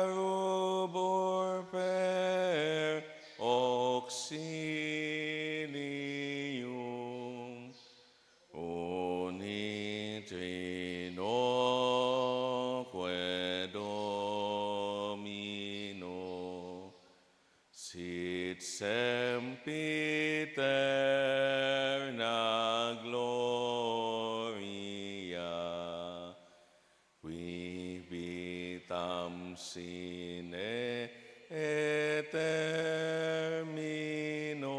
Darubor per auxilium unitrinoque Domino sit sempiterna gloria qui vitam sine termino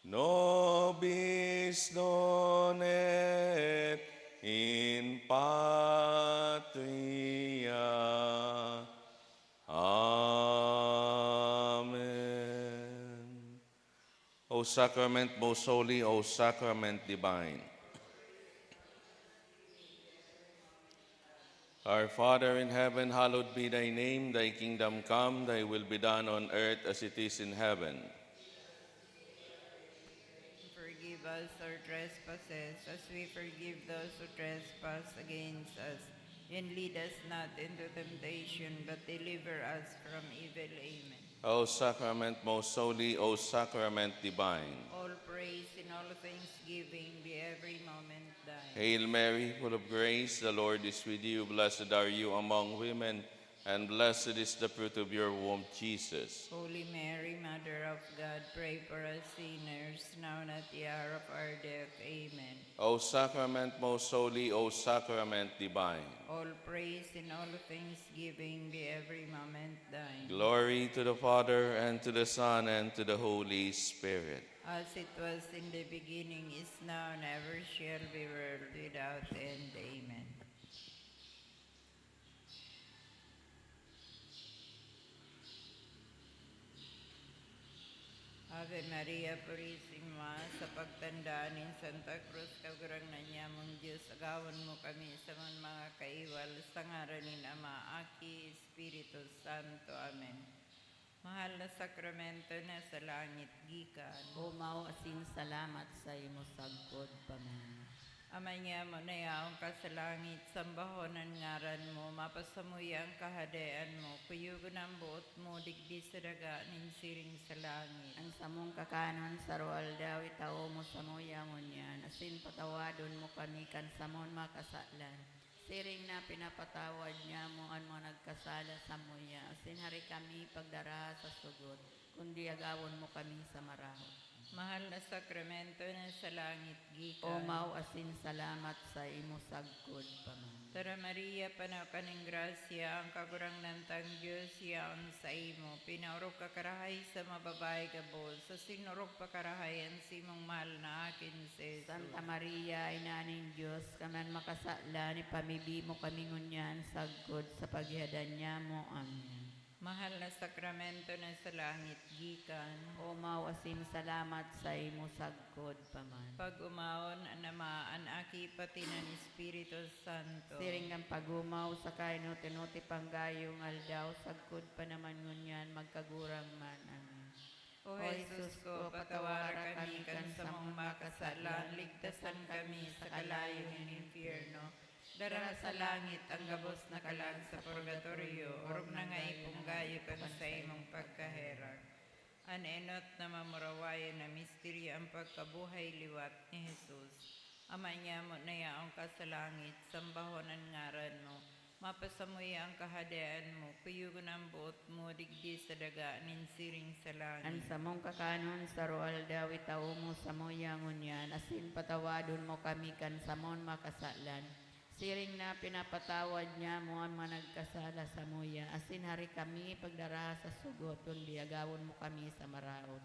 nobis non et in patria. Amen. O sacrament most holy, O sacrament divine. Our Father in heaven, hallowed be thy name. Thy kingdom come, thy will be done on earth as it is in heaven. Forgive us our trespasses, as we forgive those who trespass against us. And lead us not into temptation, but deliver us from evil. Amen. O sacrament most holy, O sacrament divine. All praise in all thanksgiving be every moment thine. Hail Mary, full of grace, the Lord is with you. Blessed are you among women, and blessed is the fruit of your womb, Jesus. Holy Mary, Mother of God, pray for us sinners, now and at the hour of our death. Amen. O sacrament most holy, O sacrament divine. All praise in all thanksgiving be every moment thine. Glory to the Father, and to the Son, and to the Holy Spirit. As it was in the beginning, is now, and ever shall be, world without end. Amen. Ave Maria Purisima, sa pagtandaan ni Santa Cruz, kagurang na niya mong Diyos, agawan mo kami sa mga kaiwal, sa ngaran ni Ama, Aki, Espiritu Santo. Amen. Mahal na sakramento na sa langit gikan. O mao asin salamat sa imo sagkod paman. Ama niya mo na yaong ka sa langit, sambahonan ngaran mo, mapasamuya ang kahadaan mo, kuyugon ang buot mo, digdi sa daga, ninsiring sa langit. Ang samong kakanon sa roal daw itao mo sa muya mo niyan, asin patawadon mo kami kan samon makasaklan. Siring na pinapatawad niya mo ang mga nagkasala sa muya, asin hari kami pagdara sa sugod, kundi agawon mo kami sa maraho. Mahal na sakramento na sa langit gikan. O mao asin salamat sa imo sagkod paman. Tara Maria, panaw ka ng grasya, ang kagurang nantang Diyos, yaon sa imo. Pinaurok ka karahay sa mababay ka bol, sa sinurok pa karahayan si mong mahal na akin si Jesus. Santa Maria, inaning Diyos, kaman makasala ni pamibi mo kami ngunyan sagkod sa paghihadan niya mo. Amen. Mahal na sakramento na sa langit gikan. O mao asin salamat sa imo sagkod paman. Pag umawon anama an aki pati ng Espiritu Santo. Siring ang pagumaw sa kainuti-nuti panggayong aldaw, sagkod pa naman ngunyan magkagurang man. Amen. O Jesus ko, patawara kami kan sa mong makasalan, ligtasan kami sa kalayong ng impyerno. Dara sa langit ang gabos na kalag sa purgatorio, orog na nga ipunggayo kan sa imong pagkaherag. Anenot na mamurawayan na misteryo ang pagkabuhay liwat ni Jesus. Ama niya mo na yaong ka sa langit, sambahon ang ngaran mo, mapasamuya ang kahadaan mo, kuyugon ang buot mo, digdi sa daga, ninsiring sa Ang langit. samong kakanon sa roal daw itao mo sa moya ngunyan, asin patawadon mo kami kan samon makasalan. Siring na pinapatawad niya mo ang mga nagkasala sa muya, asin hari kami pagdara sa sugot, kundi agawon mo kami sa maraot.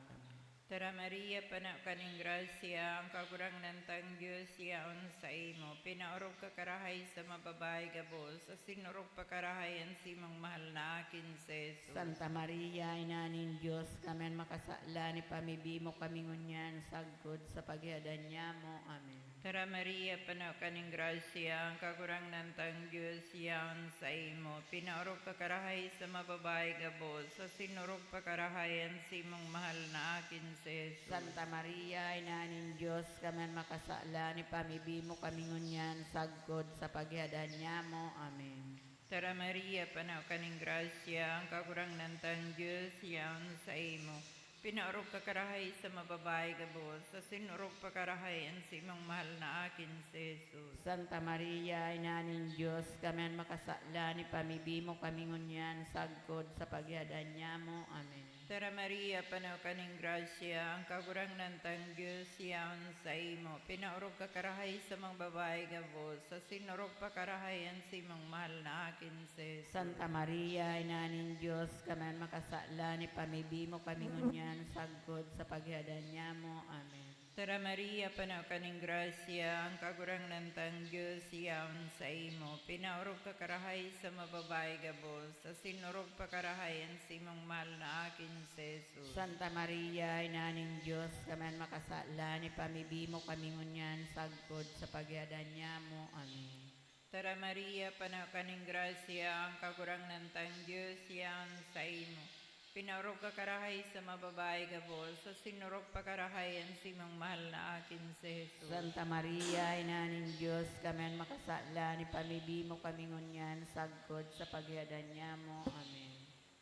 Tara Maria, panak ka ng grasya, ang kagurang nantang Diyos, yaon sa imo. Pinaurog ka karahay sa mababay gabos, asin urog pa karahay ang simang mahal na akin si Jesus. Santa Maria, inaning Diyos, kamen makasala ni pamibi mo kami ngunyan, sagkod sa paghihadan niya mo. Amen. Tara Maria, panaw kaning grasya, ang kagurang nantang Diyos yaon sa imo. Pinaorog ka karahay sa mababay gabos, sa sinurog pa karahayan si mong mahal na akin si Jesus. Santa Maria, Ina ning Diyos, kaman makasala ni pamibimo kami ngunyan, sagkod sa pagyadan niya mo. Amen. Tara Maria, panaw kaning grasya, ang kagurang nantang Diyos yaon sa imo. Pinaorog ka karahay sa mababay gabos, sa sinurog pa karahayan si mong mahal na akin si Jesus. Santa Maria, Ina ning Diyos, kaman makasala ni pamibimo kami ngunyan, sagkod sa pagyadan niya mo. Amen. Tara Maria, panaw kaning grasya, ang kagurang nantang Diyos yaon sa imo. Pinaorog ka karahay sa mga babae gabos, sa sinurog pa karahayan si mong mahal na akin si Jesus. Santa Maria, Ina ning Diyos, kaman makasala ni pamibimo kami ngunyan, sagkod sa pagyadan niya mo. Amen. Tara Maria, panaw kaning grasya, ang kagurang nantang Diyos yaon sa imo. Pinaorog ka karahay sa mababay gabos, sa sinurog pa karahayan si mong mahal na akin si Jesus. Santa Maria, Ina ning Diyos, kaman makasala ni pamibimo kami ngunyan, sagkod sa pagyadan niya mo. Amen. Tara Maria, panaw kaning grasya, ang kagurang nantang Diyos yaon sa imo. Pinaorog ka karahay sa mababay gabos, sa sinurog pa karahayan si mong mahal na akin si Jesus. Santa Maria, Ina ning Diyos, kaman makasala ni pamibimo kami ngunyan, sagkod sa pagyadan niya mo. Amen.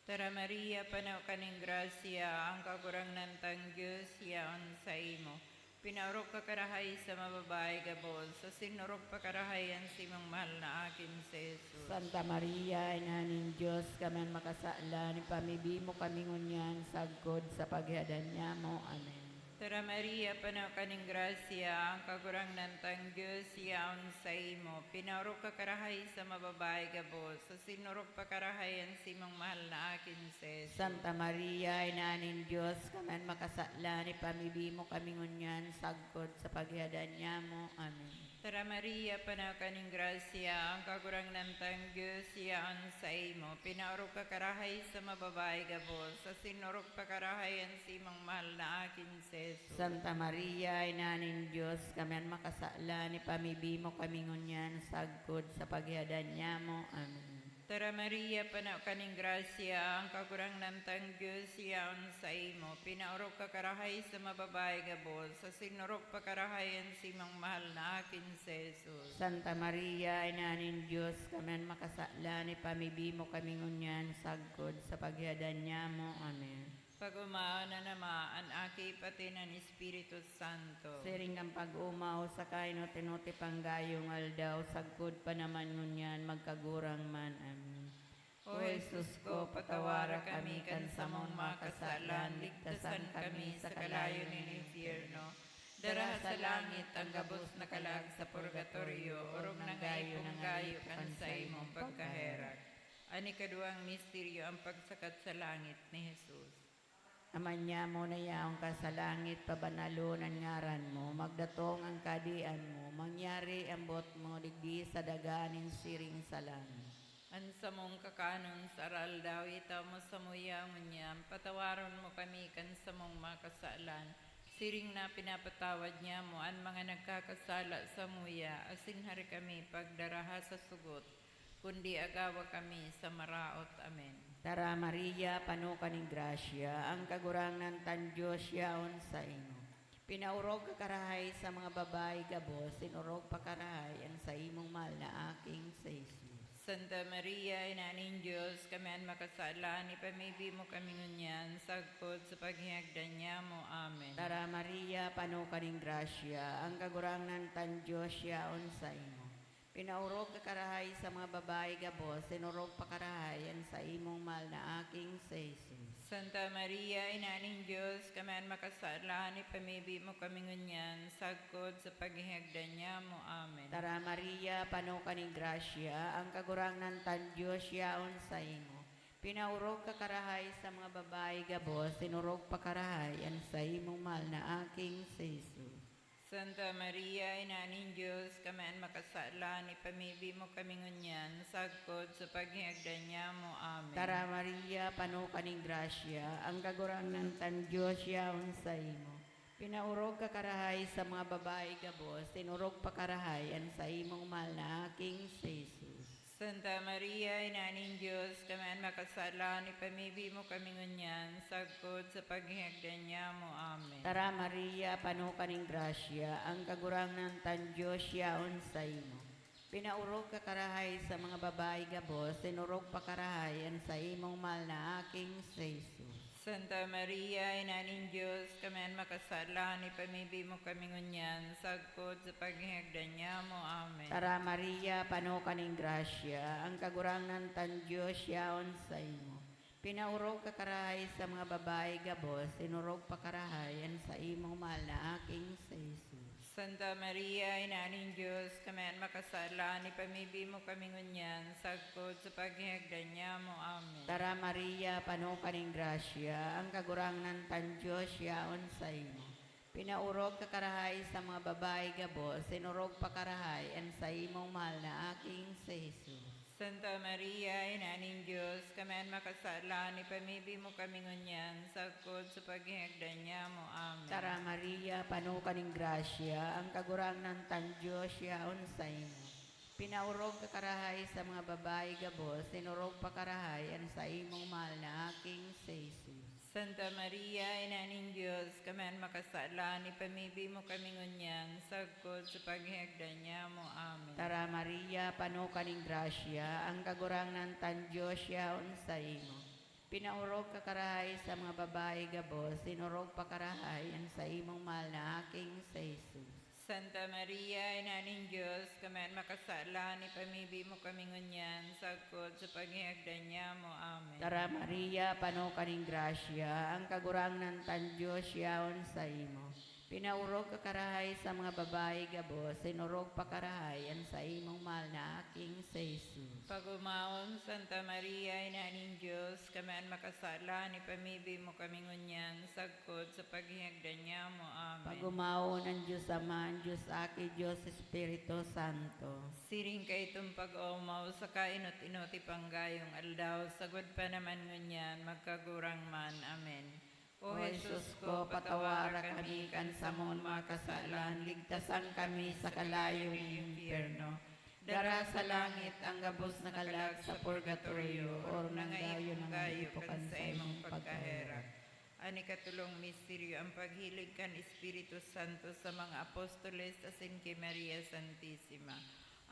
Tara Maria, panaw kaning grasya, ang kagurang nantang Diyos yaon sa imo. Pinaorog ka karahay sa mababay gabos, sa sinurog pa karahayan si mong mahal na akin si Jesus. Santa Maria, Ina ning Diyos, kaman makasala ni pamibimo kami ngunyan, sagkod sa pagyadan niya mo. Amen. Tara Maria, panaw kaning grasya, ang kagurang nantang Diyos yaon sa imo. Pinaorog ka karahay sa mababay gabos, sa sinurog pa karahayan si mong mahal na akin si Jesus. Santa Maria, Ina ning Diyos, kaman makasala ni pamibimo kami ngunyan, sagkod sa pagyadan niya mo. Amen. Tara Maria, panaw kaning grasya, ang kagurang nantang Diyos yaon sa imo. Pinaorog ka karahay sa mababay gabos, sa sinurog pa karahayan si mong mahal na akin si Jesus. Santa Maria, Ina ning Diyos, kaman makasala ni pamibimo kami ngunyan, sagkod sa pagyadan niya mo. Amen. Tara Maria, panaw kaning grasya, ang kagurang nantang Diyos yaon sa imo. Pinaorog ka karahay sa mababay gabos, sa sinurog pa karahayan si mong mahal na akin si Jesus. Santa Maria, Ina ning Diyos, kaman makasala ni pamibimo kami ngunyan, sagkod sa pagyadan niya mo. Amen. Pag-umaan na namaan aki pati ng Espiritu Santo. Siring ng pag-umaw sa kaino tinuti panggayong aldaw, sagkod pa naman ngunyan, magkagurang man. Amen. O Jesus ko, patawara kami kan sa mong makasalan, ligtasan kami sa kalayo ng infierno. Dara sa langit ang gabos na kalag sa purgatorio, orog na gayo kan sa imong pagkaherak. Ani kaduang misteryo ang pagsakat sa langit ni Jesus. Aman niya mo na yaong ka sa langit, pabanalunan ngaran mo, magdatong ang kadian mo, mangyari ang bot mo, digdi sa daganing siring sa langit. An sa mong kakanon sa aral daw, itaw mo sa muyangon niya, patawaron mo kami kan sa mong makasalan. Siring na pinapatawad niya mo ang mga nagkakasala sa muya, asin hari kami pagdaraha sa sugot, kundi agawa kami sa maraot. Amen. Tara Maria, pano kaning grasya, ang kagurangan tan Diyos yaon sa imo. Pinaurog ka karahay sa mga babae gabos, sinurog pa karahay ang sa imong mahal na aking sa Jesus. Santa Maria, Ina ning Diyos, kami ang makasala, ni pamibi mo kami ngunyan, sagkod sa paghihagdan niya mo. Amen. Tara Maria, pano kaning grasya, ang kagurangan tan Diyos yaon sa imo. Pinaurog ka karahay sa mga babae gabos, sinurog pa karahay ang sa imong mahal na aking sa Jesus. Santa Maria, Ina ning Diyos, kami ang makasala, ni pamibi mo kami ngunyan, sagkod sa paghihagdan niya mo. Amen. Tara Maria, pano kaning grasya, ang kagurangan tan Diyos yaon sa imo. Pinaurog ka karahay sa mga babae gabos, sinurog pa karahay ang sa imong mahal na aking sa Jesus. Santa Maria, Ina ning Diyos, kami ang makasala, ni pamibi mo kami ngunyan, sagkod sa paghihagdan niya mo. Amen. Tara Maria, pano kaning grasya, ang kagurangan tan Diyos yaon sa imo. Pinaurog ka karahay sa mga babae gabos, tinurog pa karahay an sa imong mahal na aking si Jesus. Santa Maria, Ina ng Diyos, kami makasala, ni pamibi mo kami ngunyan, sagkod sa paghihagdan niya mo. Amen. Tara Maria, panuka ning grasya, ang kagurangnan tan Diyos yaon sa imo. Pinaurog ka karahay sa mga babae gabos, tinurog pa karahay an sa imong mahal na aking si Jesus. Santa Maria, Ina ng Diyos, kami makasala, ni pamibi mo kami ngunyan, sagkod sa paghihagdan niya mo. Amen. Tara Maria, panuka ning grasya, ang kagurangnan tan Diyos yaon sa imo. Pinaurog ka karahay sa mga babae gabos, tinurog pa karahay an sa imong mahal na aking si Jesus. Santa Maria, Ina ng Diyos, kami makasala, ni pamibi mo kami ngunyan, sagkod sa paghihagdan niya mo. Amen. Tara Maria, panuka ning grasya, ang kagurangnan tan Diyos yaon sa imo. Pinaurog ka karahay sa mga babae gabos, tinurog pa karahay an sa imong mahal na aking si Jesus. Santa Maria, Ina ng Diyos, kami makasala, ni pamibi mo kami ngunyan, sagkod sa paghihagdan niya mo. Amen. Tara Maria, panuka ning grasya, ang kagurangnan tan Diyos yaon sa imo. Pinaurog ka karahay sa mga babae gabos, tinurog pa karahay an sa imong mahal na aking si Jesus. Santa Maria, Ina ng Diyos, kami makasala, ni pamibi mo kami ngunyan, sagkod sa paghihagdan niya mo. Amen. Tara Maria, panuka ning grasya, ang kagurangnan tan Diyos yaon sa imo. Pinaurog ka karahay sa mga babae gabos, tinurog pa karahay an sa imong mahal na aking si Jesus. Santa Maria, Ina ng Diyos, kami makasala, ni pamibi mo kami ngunyan, sagkod sa paghihagdan niya mo. Amen. Tara Maria, panuka ning grasya, ang kagurangnan tan Diyos yaon sa imo. Pinaurog ka karahay sa mga babae gabos, tinurog pa karahay an sa imong mahal na aking si Jesus. Pagumawon, Santa Maria, Ina ng Diyos, kami makasala, ni pamibi mo kami ngunyan, sagkod sa paghihagdan niya mo. Amen. Pagumawon ang Diyos Ama, ang Diyos Aki, Diyos Espiritu Santo. Siring kay itong pag-umaw sa kainot-inoti panggayong aldaw, sagod pa naman ngunyan, magkagurang man. Amen. O Jesus ko, patawara kami kan sa mon mga kasalan, ligtasan kami sa kalayong impyerno. Dara sa langit ang gabos na kalag sa purgatorio, or nanggayo ng ipukan sa imong pagkaherak. Ani katulong misteryo ang paghilig kan Espiritu Santo sa mga apostoles asin kay Maria Santissima.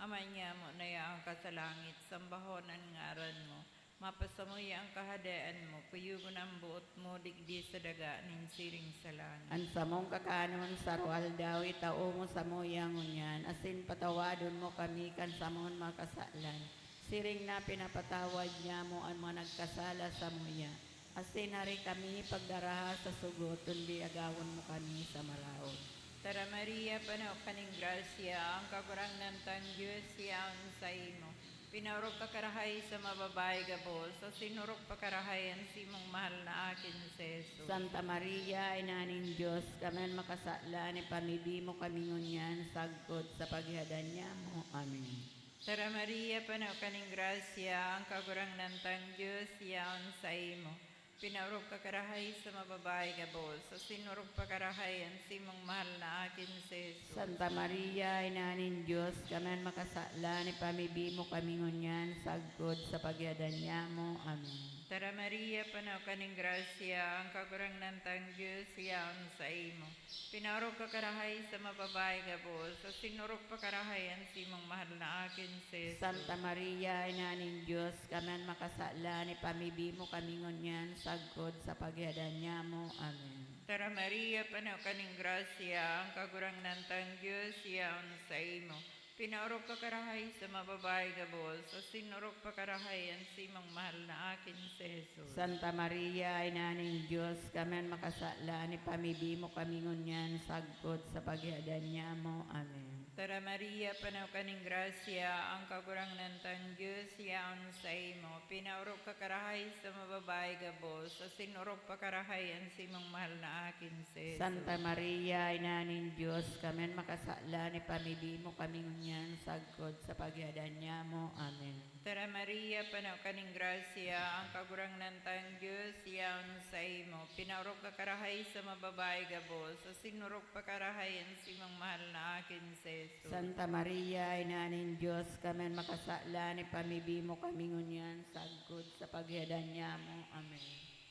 Ama niya mo na yaang ka sa langit, sambahon ang ngaran mo. Mapasamuya ang kahadaan mo, kuyugon ang buot mo, digdi sa daga, nin siring sa langit. Ang samong kakanon sa rual daw, itao mo sa moyang unyan, asin patawadon mo kami kan samon makasalan. Siring na pinapatawad niya mo ang mga nagkasala sa moya. Asin hari kami pagdaraha sa sugot, kundi agawon mo kami sa maraon. Tara Maria, panaw kaning grasya, ang kagurangnan tan Diyos yaon sa imo. Pinarog ka karahay sa mababae gabos, sa sinurog pa karahayan si mong mahal na akin si Jesus. Santa Maria, Ina ng Diyos, kami makasala ni pamibi mo kami ngunyan, sagkod sa paghadan niya mo. Amen. Tara Maria, panaw kaning grasya, ang kagurangnan tan Diyos yaon sa imo. Pinarog ka karahay sa mababae gabos, sa sinurog pa karahayan si mong mahal na akin si Jesus. Santa Maria, Ina ng Diyos, kami makasala ni pamibi mo kami ngunyan, sagkod sa paghadan niya mo. Amen. Tara Maria, panaw kaning grasya, ang kagurangnan tan Diyos yaon sa imo. Pinarog ka karahay sa mababae gabos, sa sinurog pa karahayan si mong mahal na akin si Jesus. Santa Maria, Ina ng Diyos, kami makasala ni pamibi mo kami ngunyan, sagkod sa paghadan niya mo. Amen. Tara Maria, panaw kaning grasya, ang kagurangnan tan Diyos yaon sa imo. Pinarog ka karahay sa mababae gabos, sa sinurog pa karahayan si mong mahal na akin si Jesus. Santa Maria, Ina ng Diyos, kami makasala ni pamibi mo kami ngunyan, sagkod sa paghadan niya mo. Amen. Tara Maria, panaw kaning grasya, ang kagurangnan tan Diyos, yaon sa imo. Pinaurok ka karahay sa mababay gabos, sa sinurok pa karahay ang simong mahal na akin si Santa Maria, Ina ning Diyos, kami makasala ni pamili mo kami ngunyan sagkod sa pagyadan niya mo. Amen. Tara Maria, panaw kaning grasya, ang kagurangnan tan Diyos, yaon sa imo. Pinaurok ka karahay sa mababay gabos, sa sinurok pa karahay ang simong mahal na akin si Santa Maria, Ina ning Diyos, kami makasala ni pamili mo kami ngunyan sagkod sa pagyadan niya mo. Amen.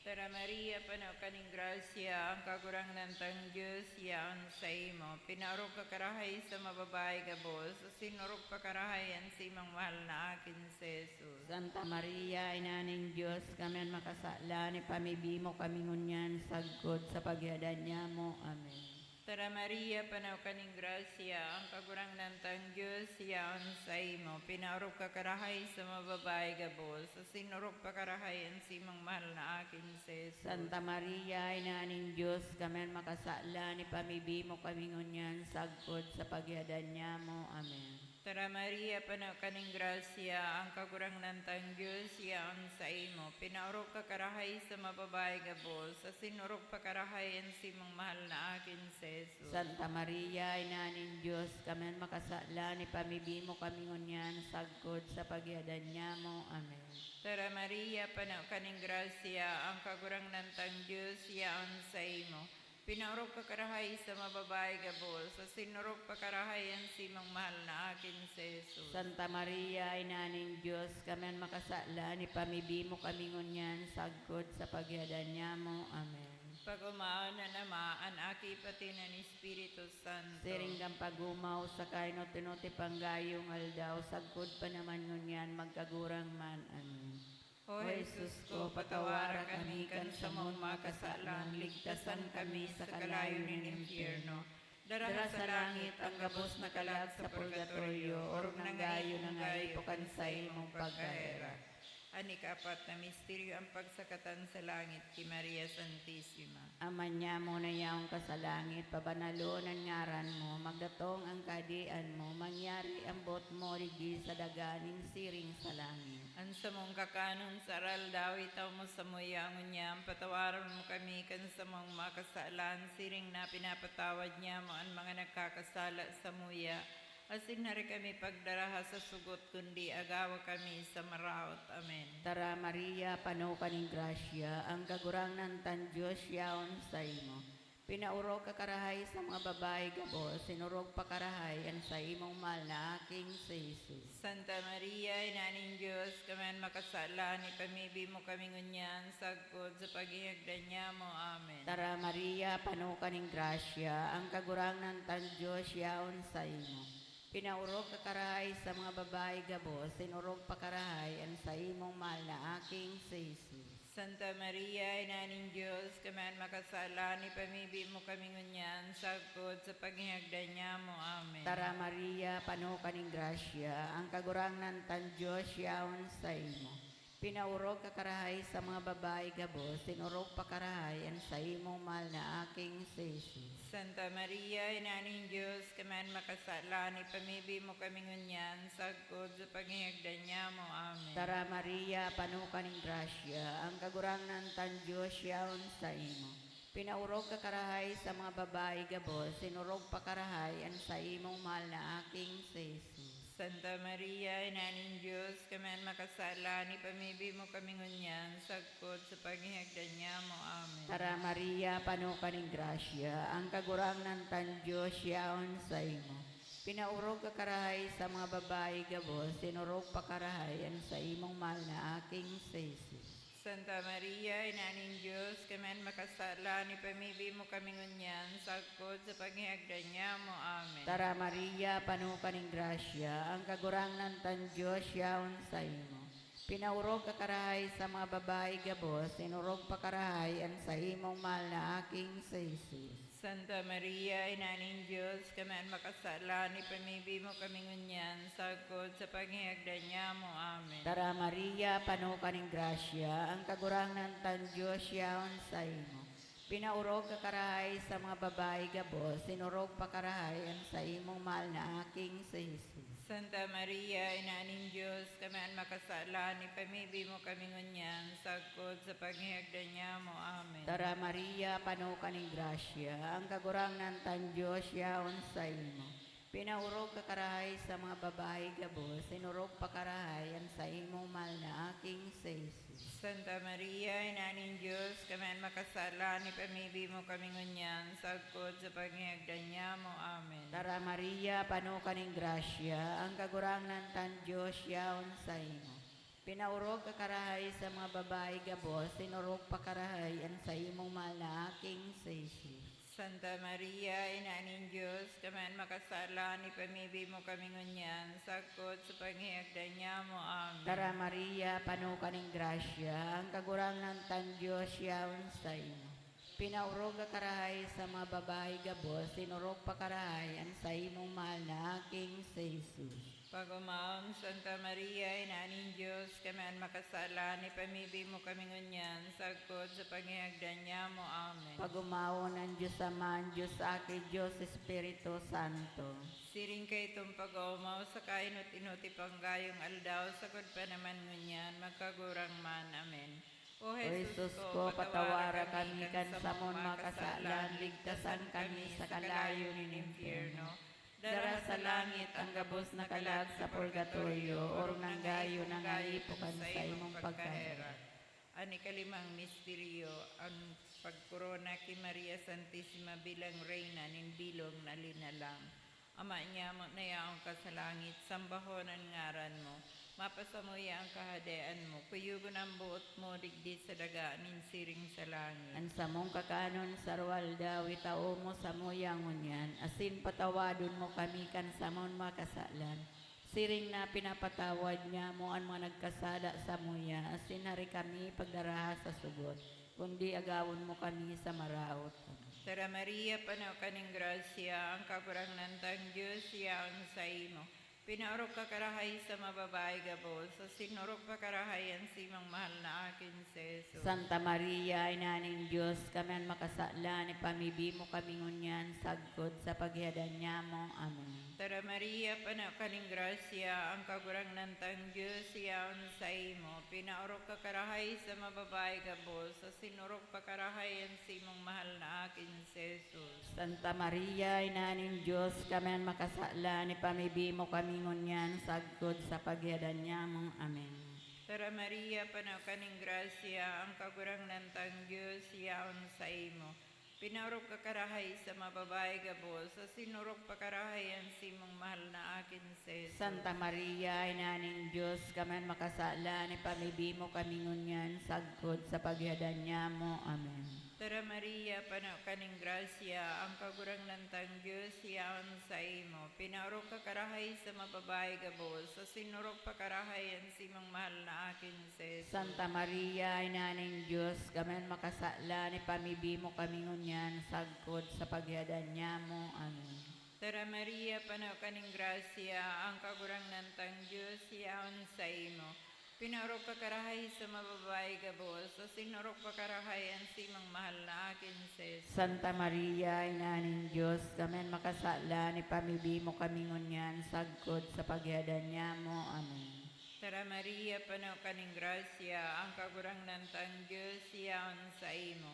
Tara Maria, panaw kaning grasya, ang kagurangnan tang Diyos, yaon sa imo. Pinaurok ka karahay sa mababay gabos, sa sinurok pa karahay ang simang mahal na akin si Jesus. Santa Maria, Ina ning Diyos, kami makasala ni pamili mo kami ngunyan sagkod sa pagyadan niya mo. Amen. Tara Maria, panaw kaning grasya, ang kagurangnan tang Diyos, yaon sa imo. Pinaurok ka karahay sa mababay gabos, sa sinurok pa karahay ang simang mahal na akin si Jesus. Santa Maria, Ina ning Diyos, kami makasala ni pamili mo kami ngunyan sagkod sa pagyadan niya mo. Amen. Tara Maria, panaw kaning grasya, ang kagurangnan tang Diyos, yaon sa imo. Pinaurok ka karahay sa mababay gabos, sa sinurok pa karahay ang simong mahal na akin si Jesus. Santa Maria, Ina ning Diyos, kami makasala ni pamili mo kami ngunyan sagkod sa pagyadan niya mo. Amen. Tara Maria, panaw kaning grasya, ang kagurangnan tang Diyos, yaon sa imo. Pinaurok ka karahay sa mababay gabos, sa sinurok pa karahay ang simang mahal na akin si Jesus. Santa Maria, Ina ning Diyos, kami makasala ni pamili mo kami ngunyan sagkod sa pagyadan niya mo. Amen. Pag-umaan na namaan, aki pati ng Espiritu Santo. Siringgam pagumaw sa kaino tinuti panggayong aldaw, sagkod pa naman ngunyan magkagurang man. Amen. O Jesus ko, patawara kami kan sa mong makasalan, ligtasan kami sa kalayo ng impyerno. Dara sa langit ang gabos na kalag sa purgatorio, orog ng gayo ng gayo kan sa imong pagkaera. Ani kaapat na misteryo ang pagsakatan sa langit kay Maria Santissima. Aman niya mo na yaong ka sa langit, pabanalo ng ngaran mo, magdatong ang kadian mo, mangyari ang bot mo, rigi sa daganing siring sa langit. Ang sa mong kakanon sa aral daw itaw mo sa muyangon niya, patawaran mo kami kan sa mong makasalan, siring na pinapatawad niya mo ang mga nagkakasala sa muya. Asin na rin kami pagdaraha sa sugot, kundi agawa kami sa maraot. Amen. Tara Maria, pano kaning grasya, ang kagurangnan tan Diyos yaon sa imo. Pinaurok ka karahay sa mga babae gabos, sinurog pa karahay ang sa imong mahal na aking si Jesus. Santa Maria, Inaning Diyos, kaman makasala, ni pamibi mo kami ngunyan, sagpod sa paghihagdan niya mo. Amen. Tara Maria, pano kaning grasya, ang kagurangnan tan Diyos yaon sa imo. Pinaurog ka karahay sa mga babae gabos, sinurog pa karahay ang sa imong mahal na aking si Jesus. Santa Maria, Inaning Diyos, kaman makasala, ni pamibi mo kami ngunyan, sagpod sa paghihagdan niya mo. Amen. Tara Maria, pano kaning grasya, ang kagurangnan tan Diyos yaon sa imo. Pinaurog ka karahay sa mga babae gabos, sinurog pa karahay ang sa imong mahal na aking si Jesus. Santa Maria, Inaning Diyos, kaman makasala, ni pamibi mo kami ngunyan, sagpod sa paghihagdan niya mo. Amen. Tara Maria, pano kaning grasya, ang kagurangnan tan Diyos yaon sa imo. Pinaurog ka karahay sa mga babae gabos, sinurog pa karahay ang sa imong mahal na aking si Jesus. Santa Maria, Inaning Diyos, kaman makasala, ni pamibi mo kami ngunyan, sagpod sa paghihagdan niya mo. Amen. Tara Maria, pano kaning grasya, ang kagurangnan tan Diyos yaon sa imo. Pinaurog ka karahay sa mga babae gabos, sinurog pa karahay ang sa imong mahal na aking si Jesus. Santa Maria, Inaning Diyos, kaman makasala, ni pamibi mo kami ngunyan, sagpod sa paghihagdan niya mo. Amen. Tara Maria, pano kaning grasya, ang kagurangnan tan Diyos yaon sa imo. Pinaurog ka karahay sa mga babae gabos, sinurog pa karahay ang sa imong mahal na aking si Jesus. Santa Maria, Inaning Diyos, kaman makasala, ni pamibi mo kami ngunyan, sagpod sa paghihagdan niya mo. Amen. Tara Maria, pano kaning grasya, ang kagurangnan tan Diyos yaon sa imo. Pinaurog ka karahay sa mga babae gabos, sinurog pa karahay ang sa imong mahal na aking sa Jesus. Santa Maria, Ina ng Diyos, kami ang makasala, ni pamibi mo kami ngunyan, sagkod sa paghihagdan niya mo. Amen. Tara Maria, pano ka ng grasya, ang kagurang ng tan Diyos yaon sa imo. Pinaurog ka karahay sa mga babae gabos, sinurog pa karahay ang sa imong mahal na aking sa Jesus. Santa Maria, Ina ng Diyos, kami ang makasala, ni pamibi mo kami ngunyan, sagkod sa paghihagdan niya mo. Amen. Tara Maria, pano ka ng grasya, ang kagurang ng tan Diyos yaon sa imo. Pinaurog ka karahay sa mga babae gabos, sinurog pa karahay ang sa imong mahal na aking sa Jesus. Santa Maria, Ina ng Diyos, kami ang makasala, ni pamibi mo kami ngunyan, sagkod sa paghihagdan niya mo. Amen. Tara Maria, pano ka ng grasya, ang kagurang ng tan Diyos yaon sa imo. Pinaurog ka karahay sa mga babae gabos, sinurog pa karahay ang sa imong mahal na aking sa Jesus. Pagumam, Santa Maria, Ina ng Diyos, kami ang makasala, ni pamibi mo kami ngunyan, sagkod sa paghihagdan niya mo. Amen. Pagumawa ng Diyos Ama, Diyos Aki, Diyos Espiritu Santo. Siring kay itong pag-umaw sa kainot-inuti panggayong aldaw, sagod pa naman ngunyan, magkagurang man. Amen. O O Jesus ko, patawara kami kan sa mon makasalan, ligtasan kami sa kalayo ng impyerno. Dara sa langit ang gabos na kalag sa purgatorio, or nanggayo ng alipukan sa imong pagkahera. Ani kalimang misteryo, ang pagkorona kay Maria Santissima bilang Reyna ning bilog na linalang. Ama niya mo na yaong ka sa langit, sambahon ang ngaran mo. Mapasamuya ang kahadean mo, kuyugon ang buot mo, digdi sa daga, ninsiring sa langit. An sa mong kakanon sarwal daw itao mo sa moyang unyan, asin patawadon mo kami kan sa mong makasalan. Siring na pinapatawad niya mo ang mga nagkasala sa muya, asin hari kami pagdaraha sa sugot, kundi agawon mo kami sa maraot. Tara Maria, panaw kaning grasya, ang kagurang nantang Diyos, yaon sa imo. Pinaurok ka karahay sa mababae gabos, sa sinurok pa karahay ang simang mahal na akin si Jesus. Santa Maria, Ina ng Diyos, kami ang makasala, ni pamibi mo kami ngunyan, sagkod sa paghihadan niya mo. Amen. Tara Maria, panaw kaning grasya, ang kagurang nantang Diyos, yaon sa imo. Pinaurok ka karahay sa mababae gabos, sa sinurok pa karahay ang simang mahal na akin si Jesus. Santa Maria, Ina ng Diyos, kami ang makasala, ni pamibi mo kami ngunyan, sagkod sa paghihadan niya mo. Amen. Tara Maria, panaw kaning grasya, ang kagurang nantang Diyos, yaon sa imo. Pinaurok ka karahay sa mababae gabos, sa sinurok pa karahay ang simong mahal na akin si Jesus. Santa Maria, Ina ng Diyos, kami ang makasala, ni pamibi mo kami ngunyan, sagkod sa paghihadan niya mo. Amen. Tara Maria, panaw kaning grasya, ang kagurang nantang Diyos, yaon sa imo. Pinaurok ka karahay sa mababae gabos, sa sinurok pa karahay ang simong mahal na akin si Jesus. Santa Maria, Ina ng Diyos, kami ang makasala, ni pamibi mo kami ngunyan, sagkod sa paghihadan niya mo. Amen. Tara Maria, panaw kaning grasya, ang kagurang nantang Diyos, yaon sa imo. Pinaurok ka karahay sa mababae gabos, sa sinurok pa karahay ang simang mahal na akin si Jesus. Santa Maria, Ina ng Diyos, kami ang makasala, ni pamibi mo kami ngunyan, sagkod sa paghihadan niya mo. Amen. Tara Maria, panaw kaning grasya, ang kagurang nantang Diyos, yaon sa imo.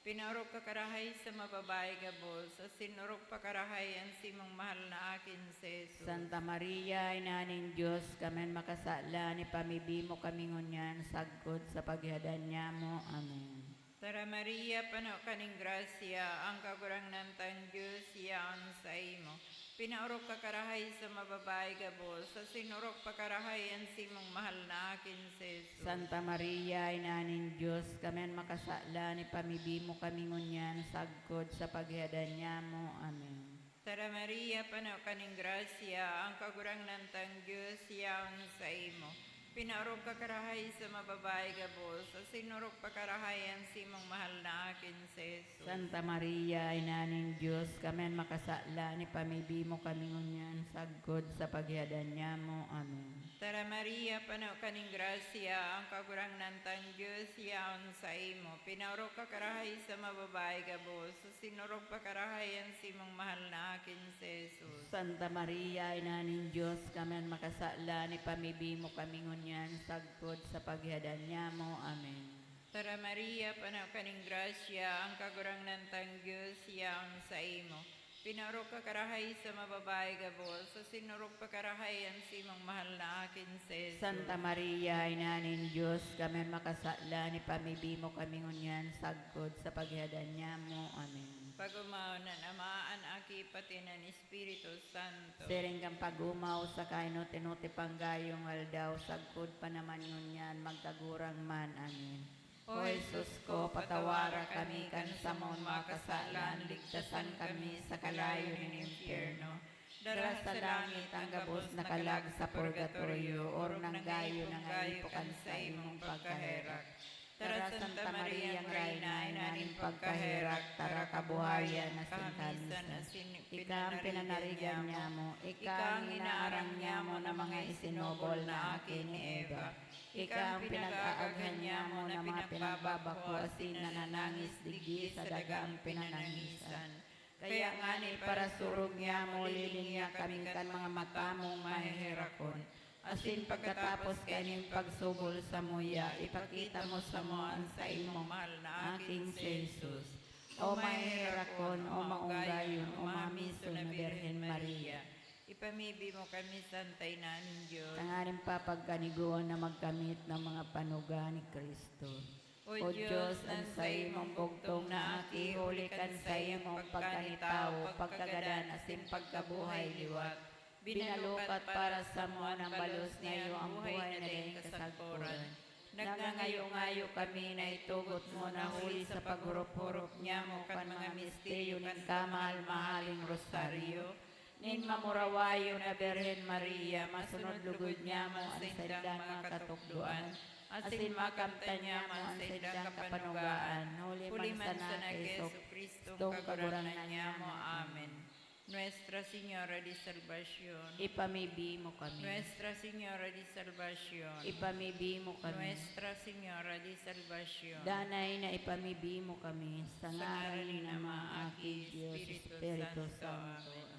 Pinaurok ka karahay sa mababae gabos, sa sinurok pa karahay ang simang mahal na akin si Jesus. Santa Maria, Ina ng Diyos, kami ang makasala, ni pamibi mo kami ngunyan, sagkod sa paghihadan niya mo. Amen. Tara Maria, panaw kaning grasya, ang kagurang nantang Diyos, yaon sa imo. Pinaurok ka karahay sa mababae gabos, sa sinurok pa karahay ang simong mahal na akin si Jesus. Santa Maria, Ina ng Diyos, kami ang makasala, ni pamibi mo kami ngunyan, sagkod sa paghihadan niya mo. Amen. Tara Maria, panaw kaning grasya, ang kagurang nantang Diyos, yaon sa imo. Pinaorog ka karahay sa mababae gabos, sa sinurog pa karahayan si mong mahal na akin si Jesus. Santa Maria, Ina ng Diyos, kami makasala, ni pamibi mo kami ngunyan, sagod sa paghiadan niya mo. Amen. Tara Maria, panaw kaning grasya, ang kagurang nantang Diyos, yaon sa imo. Pinaorog ka karahay sa mababae gabos, sa sinurog pa karahayan si mong mahal na akin si Jesus. Santa Maria, Ina ng Diyos, kami makasala, ni pamibi mo kami ngunyan, sagod sa paghiadan niya mo. Amen. Tara Maria, panaw kaning grasya, ang kagurang nantang Diyos, yaon sa imo. Pinaorog ka karahay sa mababae gabos, sa sinurog pa karahayan si mong mahal na akin si Jesus. Santa Maria, Ina ng Diyos, kami makasala, ni pamibi mo kami ngunyan, sagod sa paghiadan niya mo. Amen. Pagumaw na namaan aki pati ng Espiritu Santo. Siring kang pagumaw sa kaino tinuti panggayong aldaw, sagkod pa naman ngunyan, magkagurang man. Amen. O Jesus ko, patawara kami kan sa mong makasalan, ligtasan kami sa kalayo ng impyerno. Dara sa langit ang gabos na kalag sa purgatorio, or nang gayo ng aipokan sa imong pagkaherak. Tara Santa Maria, ang Reyna, inaning pagkaherak, tara kabuhayan na sinkansan. Ika ang pinanarigan niya mo, ika ang inaarang niya mo na mga isinobol na akin ni Eva. Ika ang pinag-aaghan niya mo na mga pinagbabako asin na nanangis digdi sa dagang pinanangisan. Kaya nga ni para surog niya mo liling niya kami kan mga mata mong mahihirakon. Asin pagkatapos kaning pagsugol sa muya, ipakita mo sa moan sa imong mahal na aking si Jesus. O mahihirakon, o maunggayon, o mamiso na Birhen Maria. Ipamibi mo kami santay na ng Diyos. Tangaring papagkaniguan na magkamit ng mga panuga ni Kristo. O Diyos, nan sa imong bugtong na aki, hulikan sa imong pagkanitao, pagkagadan, asin pagkabuhay liwat. Binalukat para sa mo ng balos niyo ang buhay na din kasagpuran. Nagngangayo-ngayo kami na itugot mo na huli sa paghurup-hurup niya mo kan mga misteryo ng kamahal-mahaling rosaryo. Nin mamurawayo na Birhen Maria, masunod lugod niya mo ang sendang mga katukduan. Asin makamta niya mo ang sendang kapanugaan. Huli man sa na Keso Kristo, kaguranan niya mo. Amen. Nuestra Señora de Salvación. Ipamibi mo kami. Nuestra Señora de Salvación. Ipamibi mo kami. Nuestra Señora de Salvación. Danay na ipamibi mo kami sa ngalan ni Ama, Aki, Diyos, Espiritu Santo. Amen.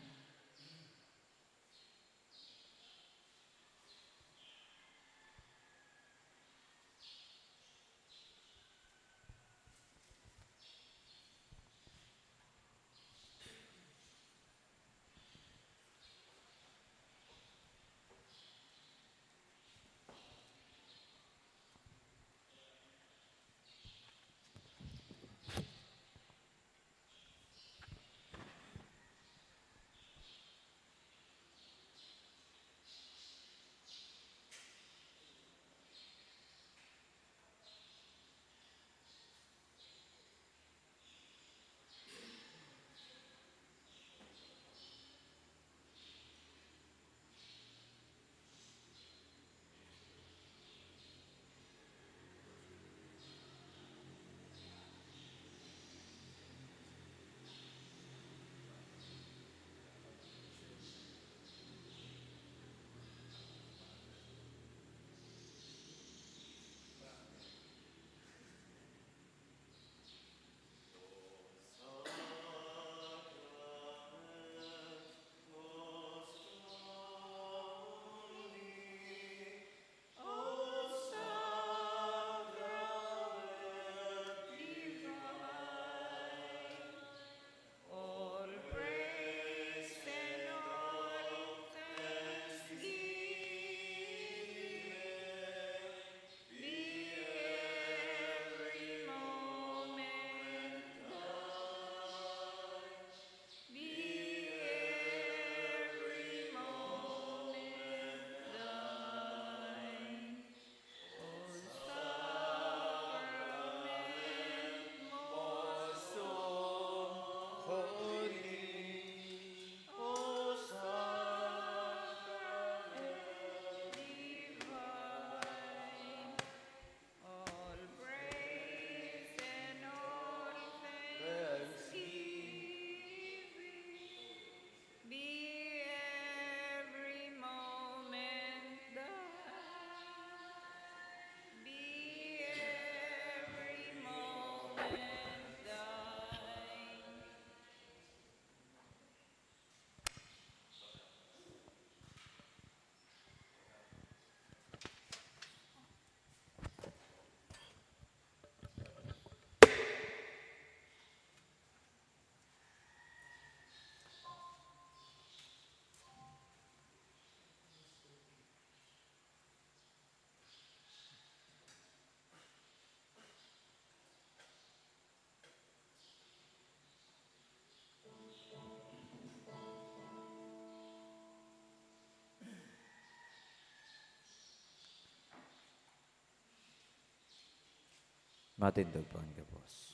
Matindog po ang gabos.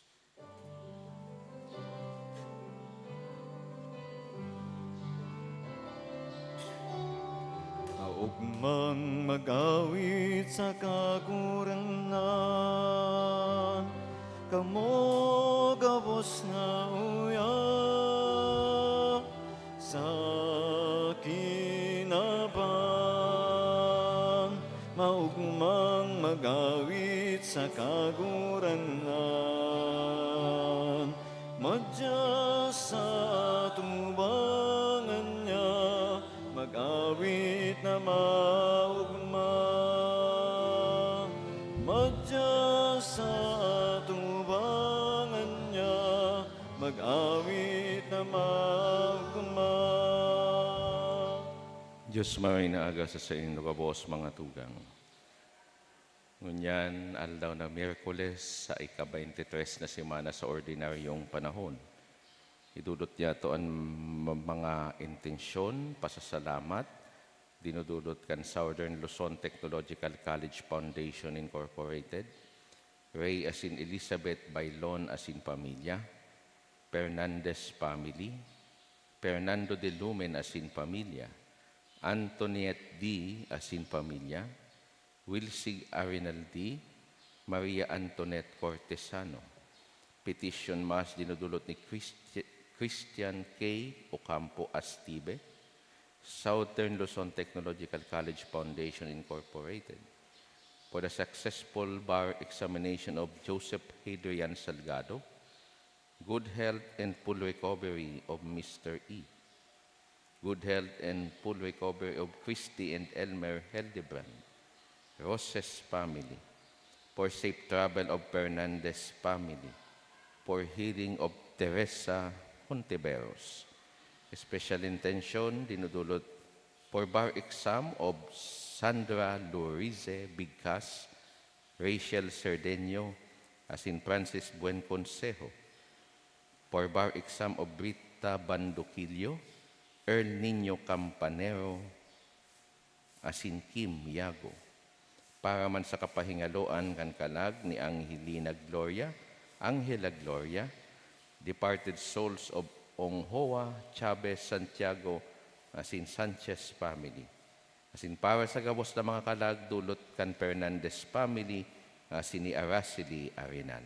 Augmang mag-awit sa kakurangan, kamo gabos nga uya sa kinabang. Maugmang mag-awit sa kagurangan, madya sa tubangan niya, mag-awit na maugmang. Madya sa tubangan niya, mag-awit na maugmang. Diyos maray na aga sa inyo kabos mga tugang. Ngunyan, aldaw na Miyerkules sa ika-23 na semana sa ordinaryong panahon. Idudot niya to ang mga intensyon, pasasalamat, dinudulot kan Southern Luzon Technological College Foundation Incorporated, Ray as in Elizabeth Bailon as in pamilya, Fernandez family, Fernando de Lumen as in pamilya, Antoniette D. as in pamilya, Wilsig Arenal D., Maria Antoinette Cortesano. Petition Mass dinudulot ni Christian K. Ocampo Astibe, Southern Luzon Technological College Foundation Incorporated, for the successful bar examination of Joseph Hadrian Salgado, good health and full recovery of Mr. E., good health and full recovery of Christy and Elmer Hildebrand, Roses family, for safe travel of Fernandez family, for healing of Teresa Hontiveros. Special intention dinudulot for bar exam of Sandra Lorize Bigcas, Rachel Cerdeño, as in Francis Buen Consejo, for bar exam of Brita Banduquillo, Earl Nino Campanero, as in Kim Yago, para man sa kapahingaloan kan kalag ni Angela Gloria, departed souls of Onghoa Chavez Santiago, as in Sanchez family, as in para sa gabos na mga kalag dulot kan Fernandez family, as in ni Araceli Arenal.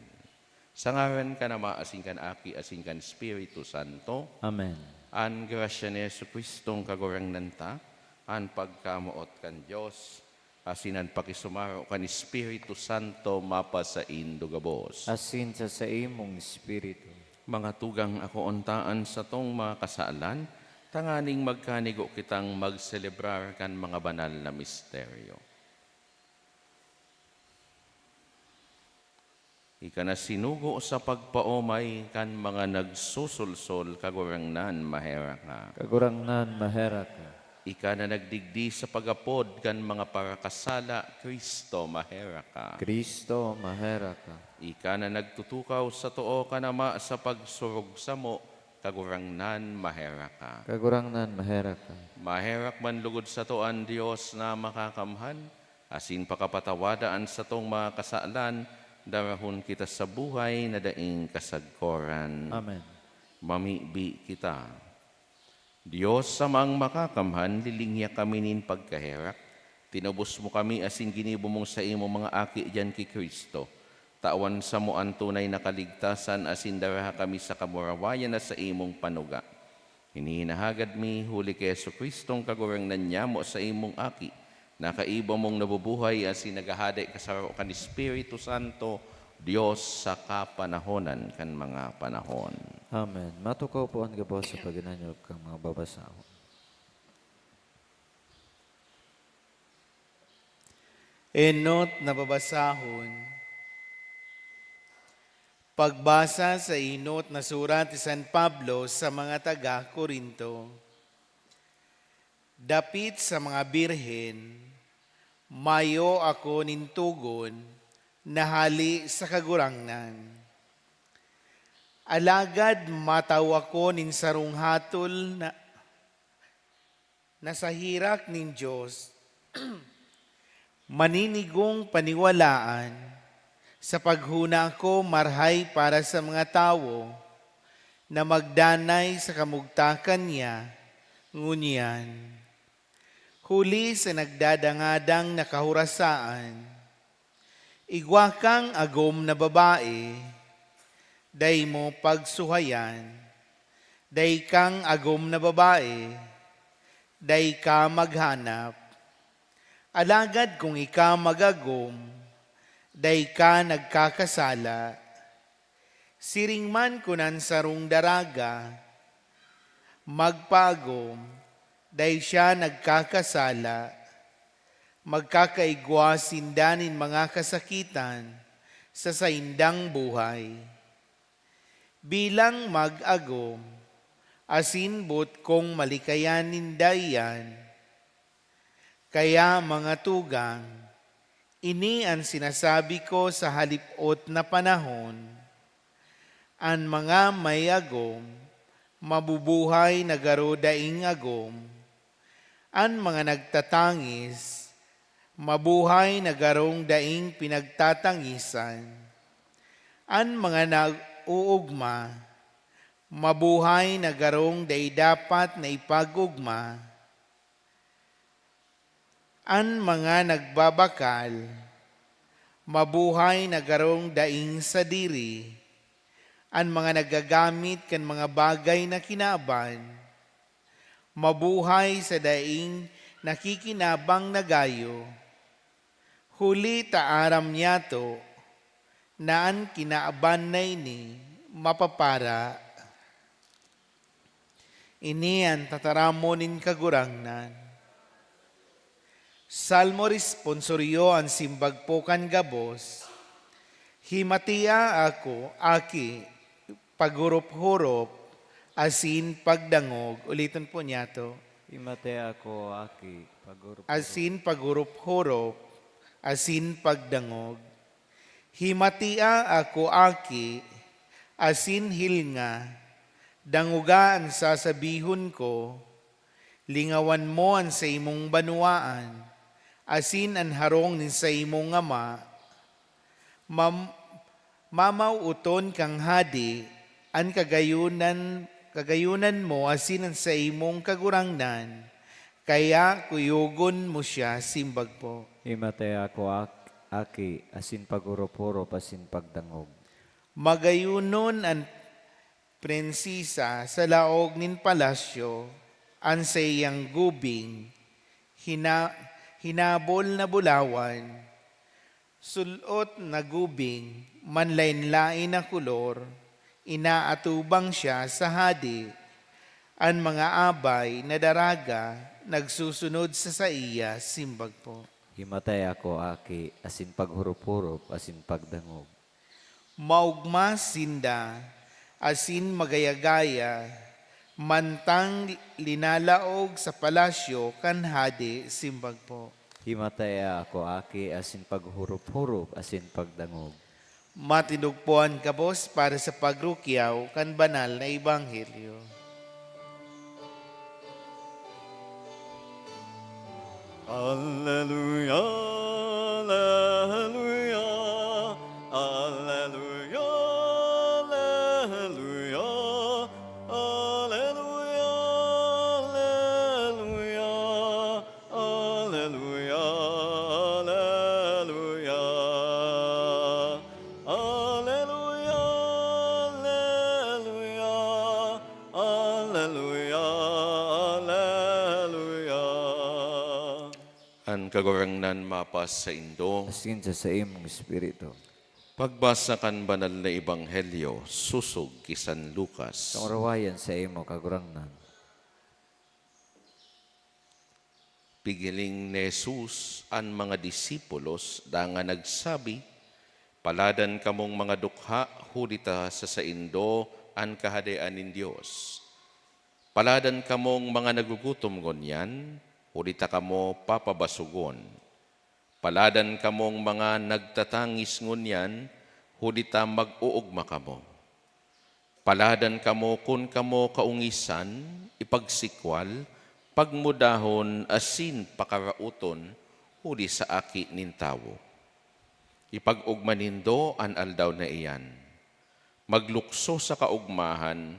Sa ngaran ka na maasin kan Aki, asin kan Espiritu Santo. Amen. An grasya ni Yesu Kristong kagurang nanta, an pagkamuot kan Diyos, asinan pakisumaro kan Espiritu Santo mapa sa indugabos. Asin sa imong espiritu. Mga tugang ako ontaan sa tong mga kasaalan, tanganing magkanigo kitang magselebrar kan mga banal na misteryo. Ika na sinugo sa pagpaomay kan mga nagsusulsol kagurangnan mahera ka. Kagurangnan mahera ka. Ika na nagdigdi sa pagapod kan mga parakasala, Kristo mahera ka. Kristo mahera ka. Ika na nagtutukaw sa too kanama sa pagsurog sa mo, kagurangnan mahera ka. Kagurangnan mahera ka. Maherak man lugod sa to ang Diyos na makakamhan, asin pakapatawadaan sa tong mga kasaalan, darahon kita sa buhay na daing kasagkoran. Amen. Mamibi kita. Diyos samang makakamhan, lilingya kami nin pagkaherak. Tinubos mo kami asin ginibo mong sa imo mga aki dyan ki Kristo. Tawan sa mo ang tunay na kaligtasan asin daraha kami sa kamurawayan na sa imong panuga. Hinihinahagad mi huli kay Yesu Kristong kagurangnan niya mo sa imong aki. Nakaiba mong nabubuhay asin nagahaday kasaro kan Espiritu Santo, Diyos sa kapanahonan kan mga panahon. Amen. Matukaw po ang gabos sa paginanyog kang mga babasahon. Enot na babasahon. Pagbasa sa inot na surat ni San Pablo sa mga taga-Korinto. Dapit sa mga birhen, mayo ako nintugon, nahali sa kagurangnan. Alagad mataw ako nin sarong hatol na sa hirak nin Diyos, maninigong paniwalaan, Sa paghuna ko marhay para sa mga tao na magdanay sa kamugtakan niya, ngunyan. Huli sa nagdadangadang na kahurasaan, igwa kang agom na babae, day mo pagsuhayan, day kang agom na babae, day ka maghanap. Alagad kung ika magagom, day ka nagkakasala. Siring man kunan sarong daraga, magpagom, day siya nagkakasala. Magkakaigwa sindanin mga kasakitan sa saindang buhay. Bilang mag-agom, asinbot kong malikayanin dayan. Kaya mga tugang, ini ang sinasabi ko sa halipot na panahon. Ang mga may agom, mabubuhay na garo daing agom. Ang mga nagtatangis, mabuhay na garong daing pinagtatangisan. Ang mga nag-uugma, mabuhay na garong day dapat na ipagugma. Ang mga nagbabakal, mabuhay na garong daing sa diri. Ang mga nagagamit kan mga bagay na kinaban, mabuhay sa daing nakikinabang na gayo. Huli taaram niyato, naan kinaaban na ini, mapapara. Ini ang tataramonin kagurangnan. Salmo responsoryo ang simbagpokan gabos. Himatia ako, aki, pagurup-hurup, asin pagdangog. Ulitin po niya to. Himate ako, aki, pagurup. Asin pagurup-hurup, asin pagdangog. Himatia ako, aki, asin hilnga, danguga ang sasabihon ko, lingawan mo ang sa imong banuaan, asin ang harong nin sa imong ama, mamauton kang hadi, ang kagayunan mo asin ang sa imong kagurangnan, kaya kuyugon mo siya, simbag po. Himate ako, aki, asin pagurup-hurup, asin pagdangog. Magayunon ang prinsesa sa laog nin palasyo, ang sa iyang gubing, hinabol na bulawan, sulot na gubing, manlain-lain na kulor, inaatubang siya sa hadi, ang mga abay na daraga, nagsusunod sa iya, simbag po. Himatay ako, aki, asin paghurup-hurup, asin pagdangog. Maugma sinda, asin magayagaya, mantang linalaog sa palasyo, kanhadi, simbag po. Himatay ako, aki, asin paghurup-hurup, asin pagdangog. Matinugpuan ka, boss, para sa pagrukyaw kan banal na ebanghelyo. Alleluia, alleluia, alleluia, alleluia, alleluia, alleluia, alleluia, alleluia, alleluia, alleluia, alleluia. Ang kagurangnan mapas sa Indo, Asin sa imong espiritu. pagbasa kan banal na ebanghelyo, susog kisan Lucas. Sa orawayan sa imo kagurangnan. Pigiling ni Jesus ang mga disipulos da nga nagsabi, paladan kamong mga dukha, hudita sa Indo ang kahadian nin Dios. Paladan kamong mga nagugutom ngonyan, hudita kamo papabasugon. Paladan kamong mga nagtatangis ngunyan, hudita mag-uugma kamo. Paladan kamo kun kamo kaungisan, ipagsikwal, pagmudahon, asin pakarauton, hudi sa aki nin tawo. Ipag-ugmanindo an aldaw na iyan. Maglukso sa kaugmahan,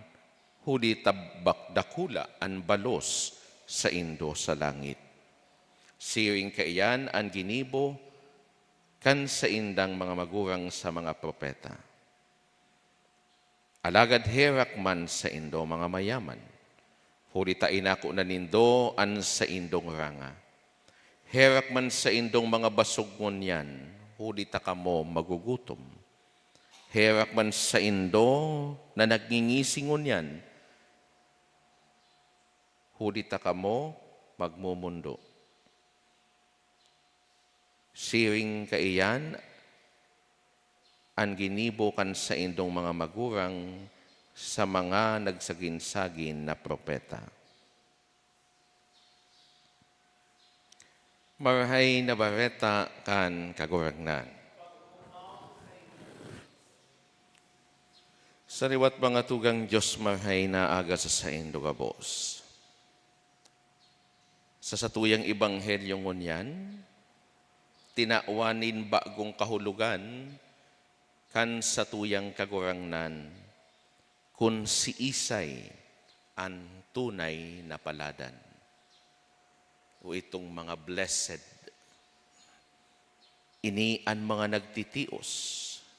huli tabak dakula an balos sa indo sa langit. Siring kaiyan ang ginibo kan sa indang mga magurang sa mga propeta. Alagad herak man sa indo mga mayaman. Huli tainako na nindo an sa indong ranga. Herak man sa indong mga basugon yan, huli ta kamo magugutom. Herak man sa indo na nagngingisingon yan, huli ta kamo magmumundo. Siring kaiyan, ang ginibo kan sa indong mga magurang sa mga nagsagin-sagin na propeta. Marhay na bareta kan kaguragnan. Sa liwat mga tugang Diyos marhay na aga sa saindo gabos. Sa satuyang ibanghelyong ngunyan, tinawanin bagong kahulugan kan satuyang kagurangnan kun si Isay ang tunay na paladan. O itong mga blessed, ini ang mga nagtitios,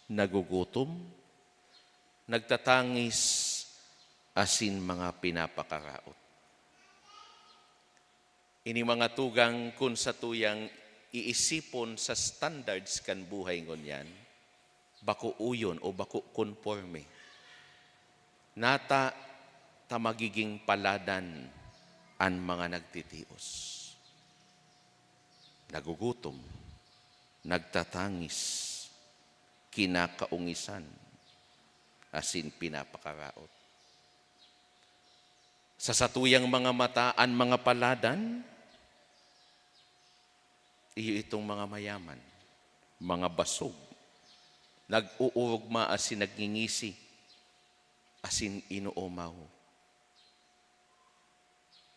nagugutom, nagtatangis, asin mga pinapakaraot. Ini mga tugang kun sa tuyang iisipon sa standards kan buhay ngunyan, bako uyon o bako konforme. Nata ta magiging paladan ang mga nagtitios. Nagugutom, nagtatangis, kinakaungisan, asin pinapakaraot. Sa satuyang mga mataan, mga paladan, iyo itong mga mayaman, mga basog, nag-uurugma asin nagngingisi, asin inuumaw.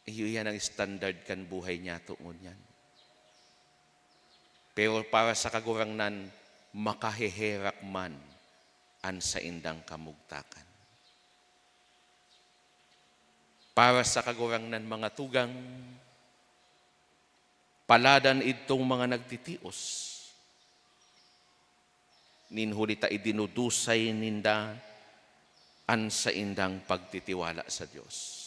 Iyo yan ang standard kan buhay niya tuon yan. Pero para sa kagurangnan, makaheherak man an sa indang kamugtakan. Para sa kagurangnan mga tugang, paladan itong mga nagtitios. Ninhuli ta idinudusay ninda an sa indang pagtitiwala sa Diyos.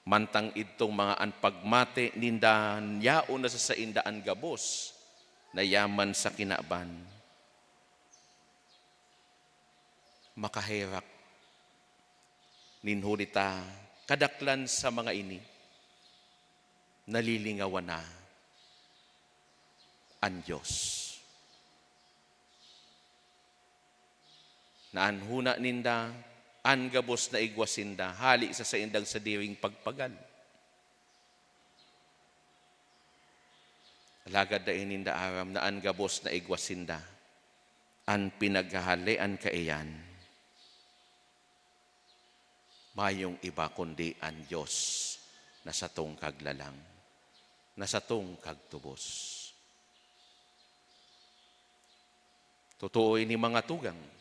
Mantang itong mga anpagmate ninda yaon na sa indaan gabos na yaman sa kinaban. Makaherak. Ninhuli ta kadaklan sa mga ini. Nalilingawan na ang Diyos. Naanhuna ninda, ang gabos na igwasinda, hali sa indang sa diring pagpagal. Alagad na ininda aram na ang gabos na igwasinda, ang pinaghahalian kaiyan, mayong iba kundi ang Diyos na sa tong kaglalang, na sa tong kagtubos. Totoo ini mga tugang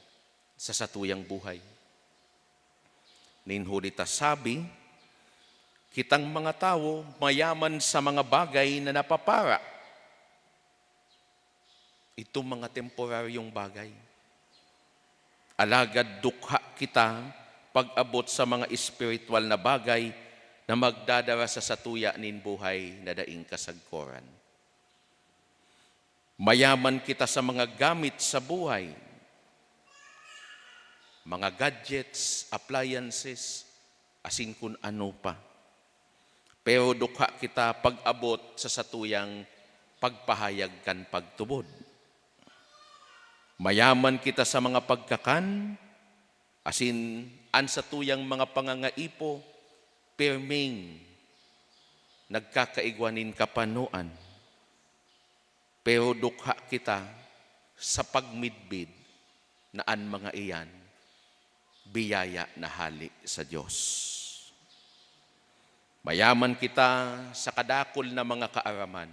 sa satuyang buhay. Ninhuli ta sabi, kitang mga tao mayaman sa mga bagay na napapara. Itong mga temporaryong bagay. Alagad dukha kita pag-abot sa mga espiritual na bagay na magdadara sa satuya nin buhay na daing kasagkoran. Mayaman kita sa mga gamit sa buhay, mga gadgets, appliances, asin kun ano pa. Pero dukha kita pag-abot sa satuyang pagpahayag kan pagtubod. Mayaman kita sa mga pagkakan, asin an satuyang mga pangangaipo, perming, nagkakaigwanin kapanuan. Pero dukha kita sa pagmidbid na an mga iyan, biyaya na hali sa Diyos. Mayaman kita sa kadakol na mga kaaraman.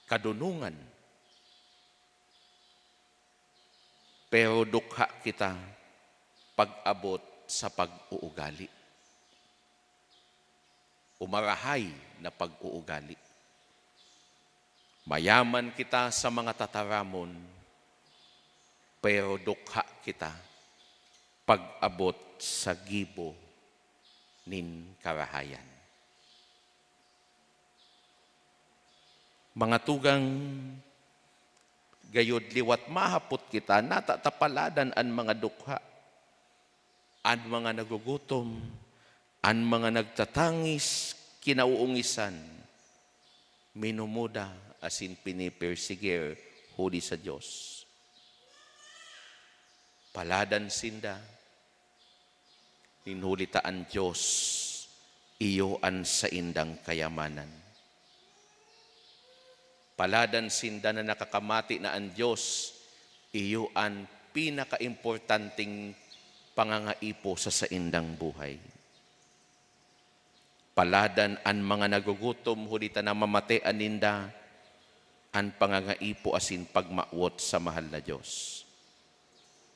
kadunungan. Pero dukha kita pag-abot sa pag-uugali. Umarahay na pag-uugali. Mayaman kita sa mga tataramon, pero dukha kita pag-abot sa gibo nin karahayan. Mga tugang gayod liwat mahapot kita, natatapaladan an mga dukha, an mga nagugutom, an mga nagtatangis, kinauungisan, minumuda, asin pinipersigir, huli sa Diyos. Paladan sinda, ninhulitaan Diyos, iyoan sa indang kayamanan. Paladan sinda na nakakamati na ang Diyos, iyoan pinakaimportanting pangangaipo sa saindang buhay. Paladan ang mga nagugutom, hulita na mamatean ninda, ang pangangaipo asin pagmawot sa mahal na Diyos.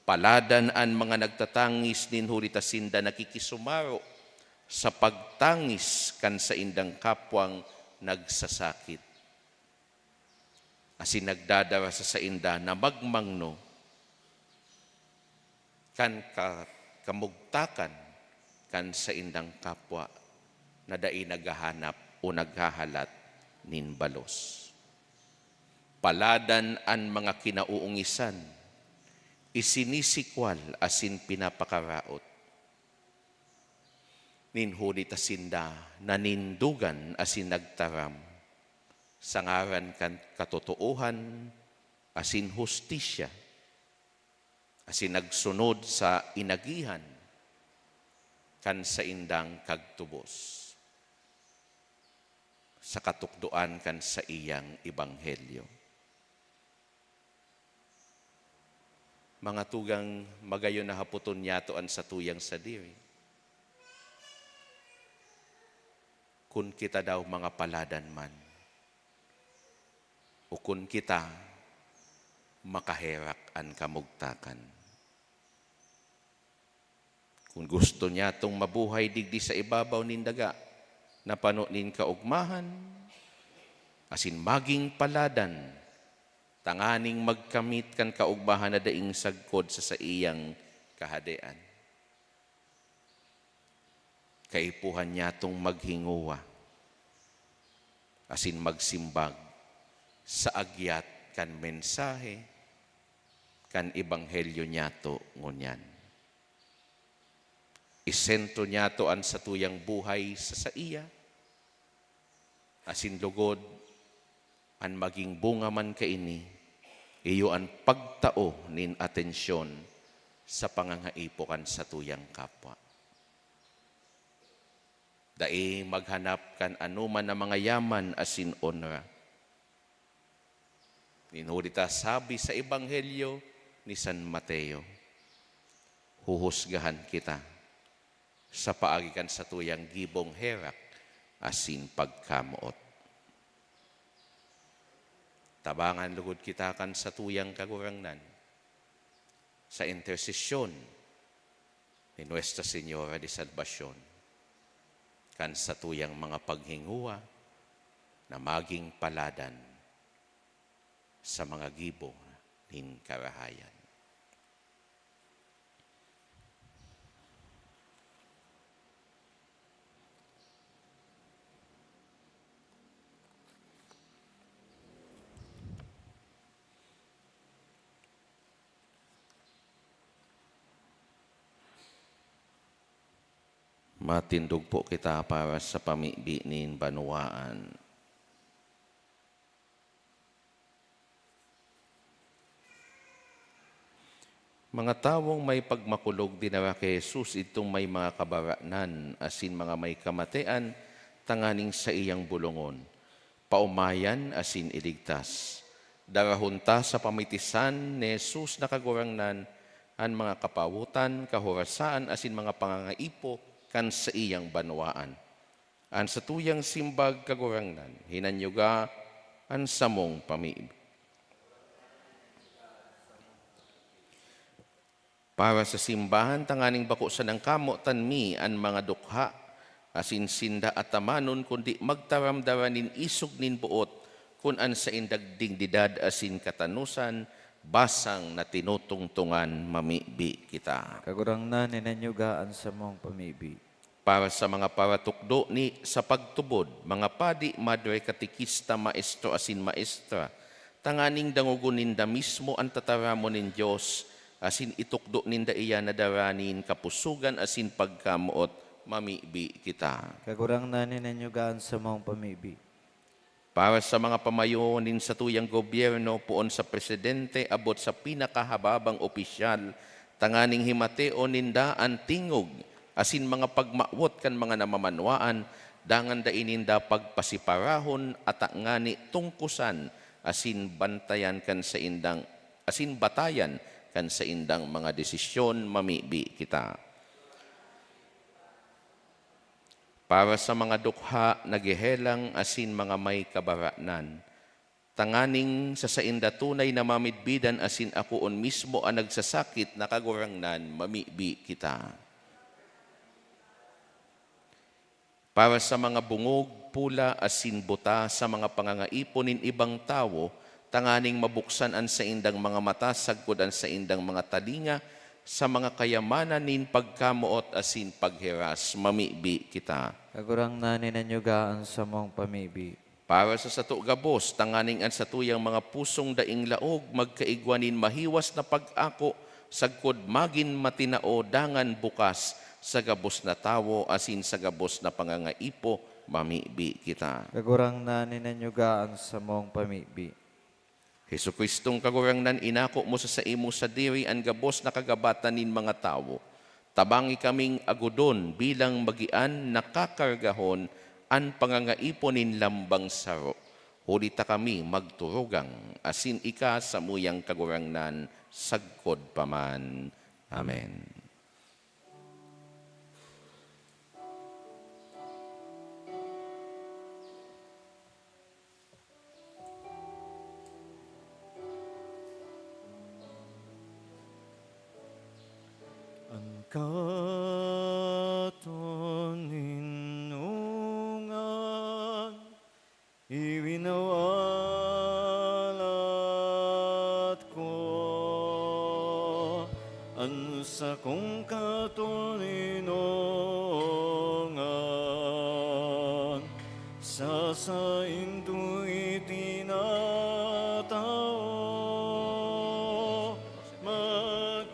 Paladan ang mga nagtatangis, ninhulita sinda nakikisumaro sa pagtangis kan sa indang kapwang nagsasakit. Asin nagdadara sa sainda na magmangno kan kamugtakan kan sa indang kapwa na dai naghahanap o naghahalat nin balos. Paladan ang mga kinauungisan, isinisikwal asin pinapakaraot. Ninhuli tasinda nanindugan asin nagtaram, sangaran kan katotohan asin hustisya, asin nagsunod sa inagihan kan sa indang kagtubos, sa katukduan kan sa iyang ebanghelyo. Mga tugang magayon na haputon yatoan sa tuyang sadiri. Kun kita daw mga paladan man, o kun kita makaherak an kamugtakan. Kung gusto niya itong mabuhay digdi sa ibabaw nin daga, na panunin kaugmahan, asin maging paladan, tanganing magkamit kan kaugmahan na daing sagkod sa iyang kahadean. Kaipuhan niya itong maghinguwa, asin magsimbag sa agyat kan mensahe, kan ebanghelyo niya to ngunyan. Isentro niya to an sa tuyang buhay sa iya, asin lugod, an maging bunga man kaini, iyo an pagtao nin atensyon sa pangangaipo kan sa tuyang kapwa. Dai maghanap kan anuman na mga yaman asin onra. Ninhulita sabi sa ebanghelyo ni San Mateo, huhusgahan kita sa paagikan sa tuyang gibong herak asin pagkamuot. Tabangan lugod kita kan sa tuyang kagurangnan, sa intersesyon ni Nuestra Señora de Salvacion, kan sa tuyang mga paghinguwa na maging paladan sa mga gibo nin karahayan. Matindog po kita para sa pamibi nin banwaan. Mga tawong may pagmakulog dinara kay Jesus, itong may mga kabaranan, asin mga may kamatean, tanganing sa iyang bulungon. Paumayan asin iligtas. Darahunta sa pamitisan ni Jesus na kagurangnan, an mga kapawutan, kahorasaan, asin mga pangangaipo, kan sa iyang banwaan. An sa tuyang simbag kagurangnan, hinanyuga an samong pamibi. Para sa simbahan, tanganing bako sa ng kamo tanmi an mga dukha, asin sinda at tamanon, kundi magtaramdaranin isog nin buot, kun an sa indagding didad asin katanusan, basang na tinutungtungan mamibi kita. Kagurang na ninanyugaan sa mong pamibi. Para sa mga paratukdo ni sa pagtubod, mga padi, madre, katikista, maestro, asin maestra, tanganing dangugon ninda mismo ang tataramo nin Diyos, asin itukdo ninda iya na daranin kapusugan asin pagkamuot mamibi kita. Kagurang na ninanyugaan sa mong pamibi. Para sa mga pamayonin sa tuyang gobyerno, puon sa presidente, abot sa pinakahababang opisyal, tanganing himateo ninda ang tingog, asin mga pagmawot kan mga namamanwaan, dangan da ininda pagpasiparahon at ngani tungkusan, asin bantayan kan sa indang, asin batayan kan sa indang mga desisyon mamibi kita. Para sa mga dukha, nagihelang asin mga may kabaranan, tanganing sa inda tunay na mamidbidan asin akoon mismo ang nagsasakit na kagurangnan mamibi kita. Para sa mga bungog, pula, asin buta, sa mga pangangaiponin ibang tao, tanganing mabuksan an sa indang mga mata, sagkodan sa indang mga talinga, sa mga kayamanan nin pagkamuot asin paghiras, mamibi kita. Kagurang na ninanyugaan sa mong pamibi. Para sa sato gabos, tanganing an sa tuyang mga pusong daing laog, magkaigwanin mahiwas na pag-ako, sagkod magin matinao, dangan bukas, sa gabos na tawo, asin sa gabos na pangangaipo, mamibi kita. Kagurang na ninanyugaan sa mong pamibi. Hesu Kristong kagurangnan, inako mo sa imo sa diri ang gabos na kagabatan nin mga tawo. Tabangi kaming agudon bilang magian nakakargahon an pangangaipo nin lambang saro. Hulita kami magturugang, asin ika sa muyang kagurangnan, sagkod paman. Amen. Katunungan, iwinawalat ko, ang sa kong katunungan, sa indo'y tinatao, magtanay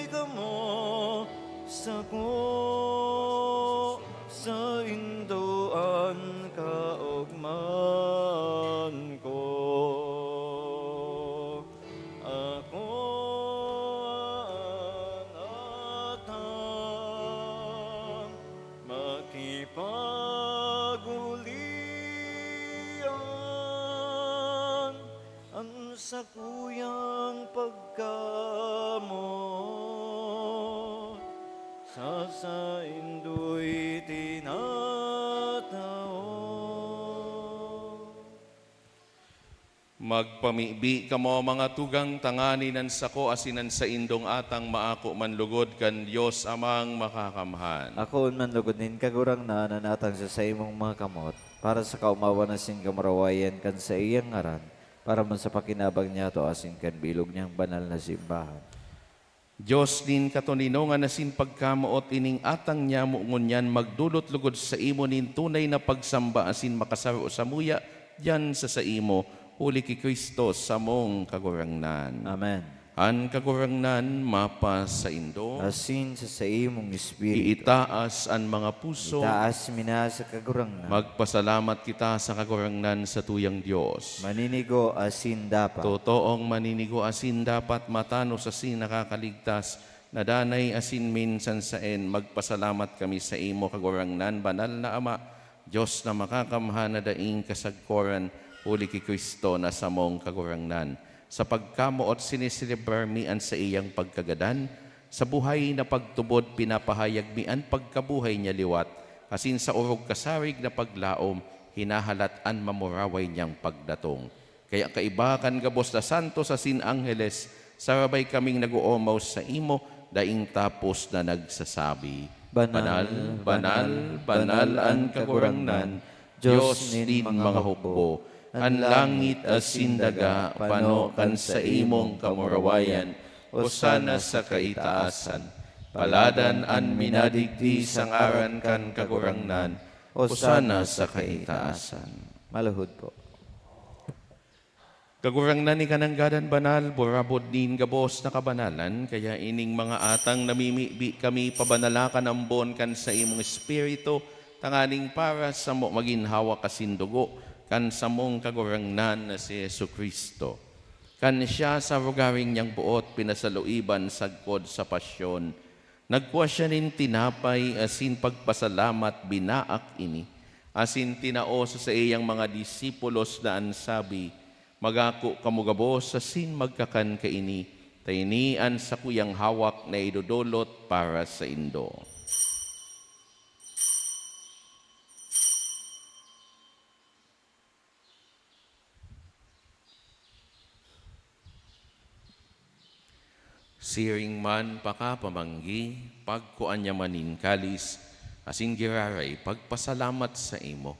ka mo sa ko, sa indoan kaugman ko. Ako anatan, makipagulian, ang sa kuyang pagkamot, sa indo'y tinatao. Magpamibi kamo mga tugang tanganinan sa ko asinan sa indong atang maako manlugod kan Dios amang makakamhan. Ako man lugodin kagurang na nanatang sa imong mga kamot, para sa kaumawa na sin kamarawayan kan sa iyang ngaran, para man sa pakinabang niya to asin kan bilog niyang banal na simbahan. Diyos din katuninongan na sin pagkamuot ining atang niya mo ngunyan magdulot lugod sa imo nin tunay na pagsamba asin makasaro sa muya yan sa imo uli ki Kristo sa mong kagurangnan. Amen. An kagurangnan mapa sa indo, Asin sa imong espiritu, iitaas an mga puso, itaas mina sa kagurang na, magpasalamat kita sa kagurangnan sa tuyang Diyos. maninigo asin dapat. Totoong maninigo asin dapat matanos asin nakakaligtas, nadanay asin minsan saen, magpasalamat kami sa imo kagurangnan, banal na Ama, Diyos na makakamhan na daing kasagkoran, uli ki Kristo na sa mong kagurangnan. Sa pagkamuot sinisilibrar mian sa iyang pagkagadan, sa buhay na pagtubod pinapahayag mian pagkabuhay niya liwat, asin sa urog kasarig na paglaom, hinahalatan mamuraway niyang pagdatong. Kaya kaiba kan gabos na santos asin angeles, sarabay kaming nag-uumaw sa imo, daing tapos na nagsasabi, Banal, banal, banal ang kagurangnan, Diyos din mga hukbo, ang langit asin daga, pano kan sa imong kamurawayan, Hosana sa kaitaasan, paladan an minadigdi sang aran kan kagurangnan, Hosana sa kaitaasan. Maluhod po. Kagurangnan ni kananggadan banal, burabod din gabos na kabanalan, kaya ining mga atang namimibi kami pabanalakan ang bon kan sa imong espiritu, tanganing para sa mo maginhawa kasindugo, kan sa mong kagurangnan na si Yesu Kristo. Kan siya sa rugaring niyang buot, pinasaluiban sagkod sa pasyon. Nagkuha siya nin tinapay, asin pagpasalamat binaak ini, asin tinao sa iyang mga disipulos na ansabi, Magako kamugabos asin magkakan kaini, taynian sa kuyang hawak na idudulot para sa indo. Siring man pakapamanggi, pagkuan niya manin kalis, asin giraray pagpasalamat sa imo.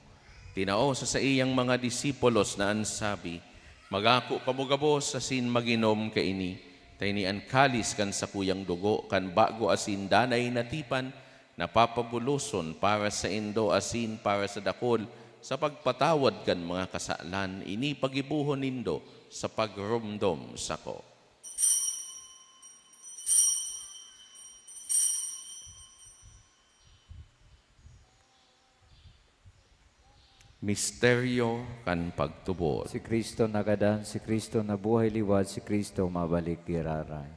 Tinao sa iyang mga disipulos na ansabi, Magako kamugabos asin maginom kaini, taynian kalis kan sa kuyang dugo, kan bago asin danay natipan, napapabuluson para sa indo asin para sa dakol, sa pagpatawad kan mga kasalan, ini pagibuhon nindo sa pagrumdom sako. Misteryo kan pagtubod. Si Kristo nagadan, si Kristo nabuhay liwat, si Kristo mabalik giraray.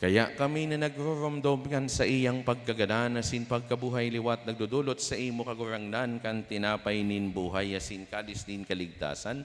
Kaya kami na nagrurumdom kan sa iyang pagkagadan, asin pagkabuhay liwat, nagdudulot sa imo kagurangnan, kan tinapay nin buhay, asin kadis nin kaligtasan,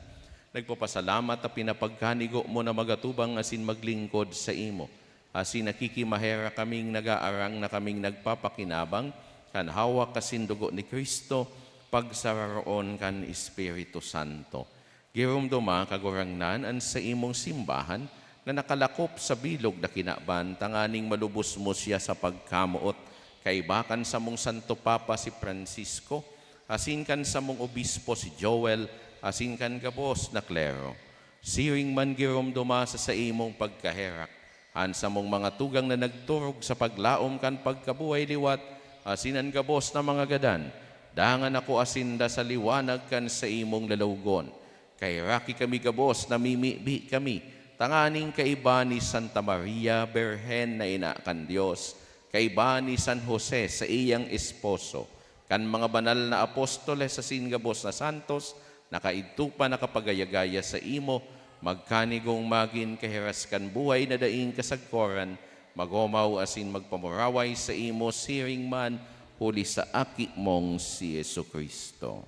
nagpapasalamat at pinapagkanigo mo na magatubang, asin maglingkod sa imo. Asin nakikimahera kaming nagaarang na kaming nagpapakinabang, kan hawak asin dugo ni Kristo, pagsararoon kan Espiritu Santo. Girumduma kagurangnan an sa imong simbahan na nakalakop sa bilog na kinaban, tanganing malubos mo siya sa pagkamuot, kaibakan sa mong Santo Papa si Francisco, asin kan sa mong obispo si Joel, asin kan gabos na klero. Siring man girumduma sa imong pagkaherak, an sa mong mga tugang na nagturog sa paglaom kan pagkabuhay liwat, asin an gabos na mga gadan, dangan ako asinda sa liwanag kan sa imong lalawgon. Kay raki kami gabos, namimibi kami, tanganing kaiba ni Santa Maria, Berhen na ina kan Diyos, kaiba ni San Jose sa iyang esposo, kan mga banal na apostoles sa singabos na santos, nakaitupa nakapagayagaya sa imo, magkanigong magin kahiraskan buhay na daing kasagkoran, magomaw asin magpamuraway sa imo siring man, huli sa aki mong si Yesu Kristo.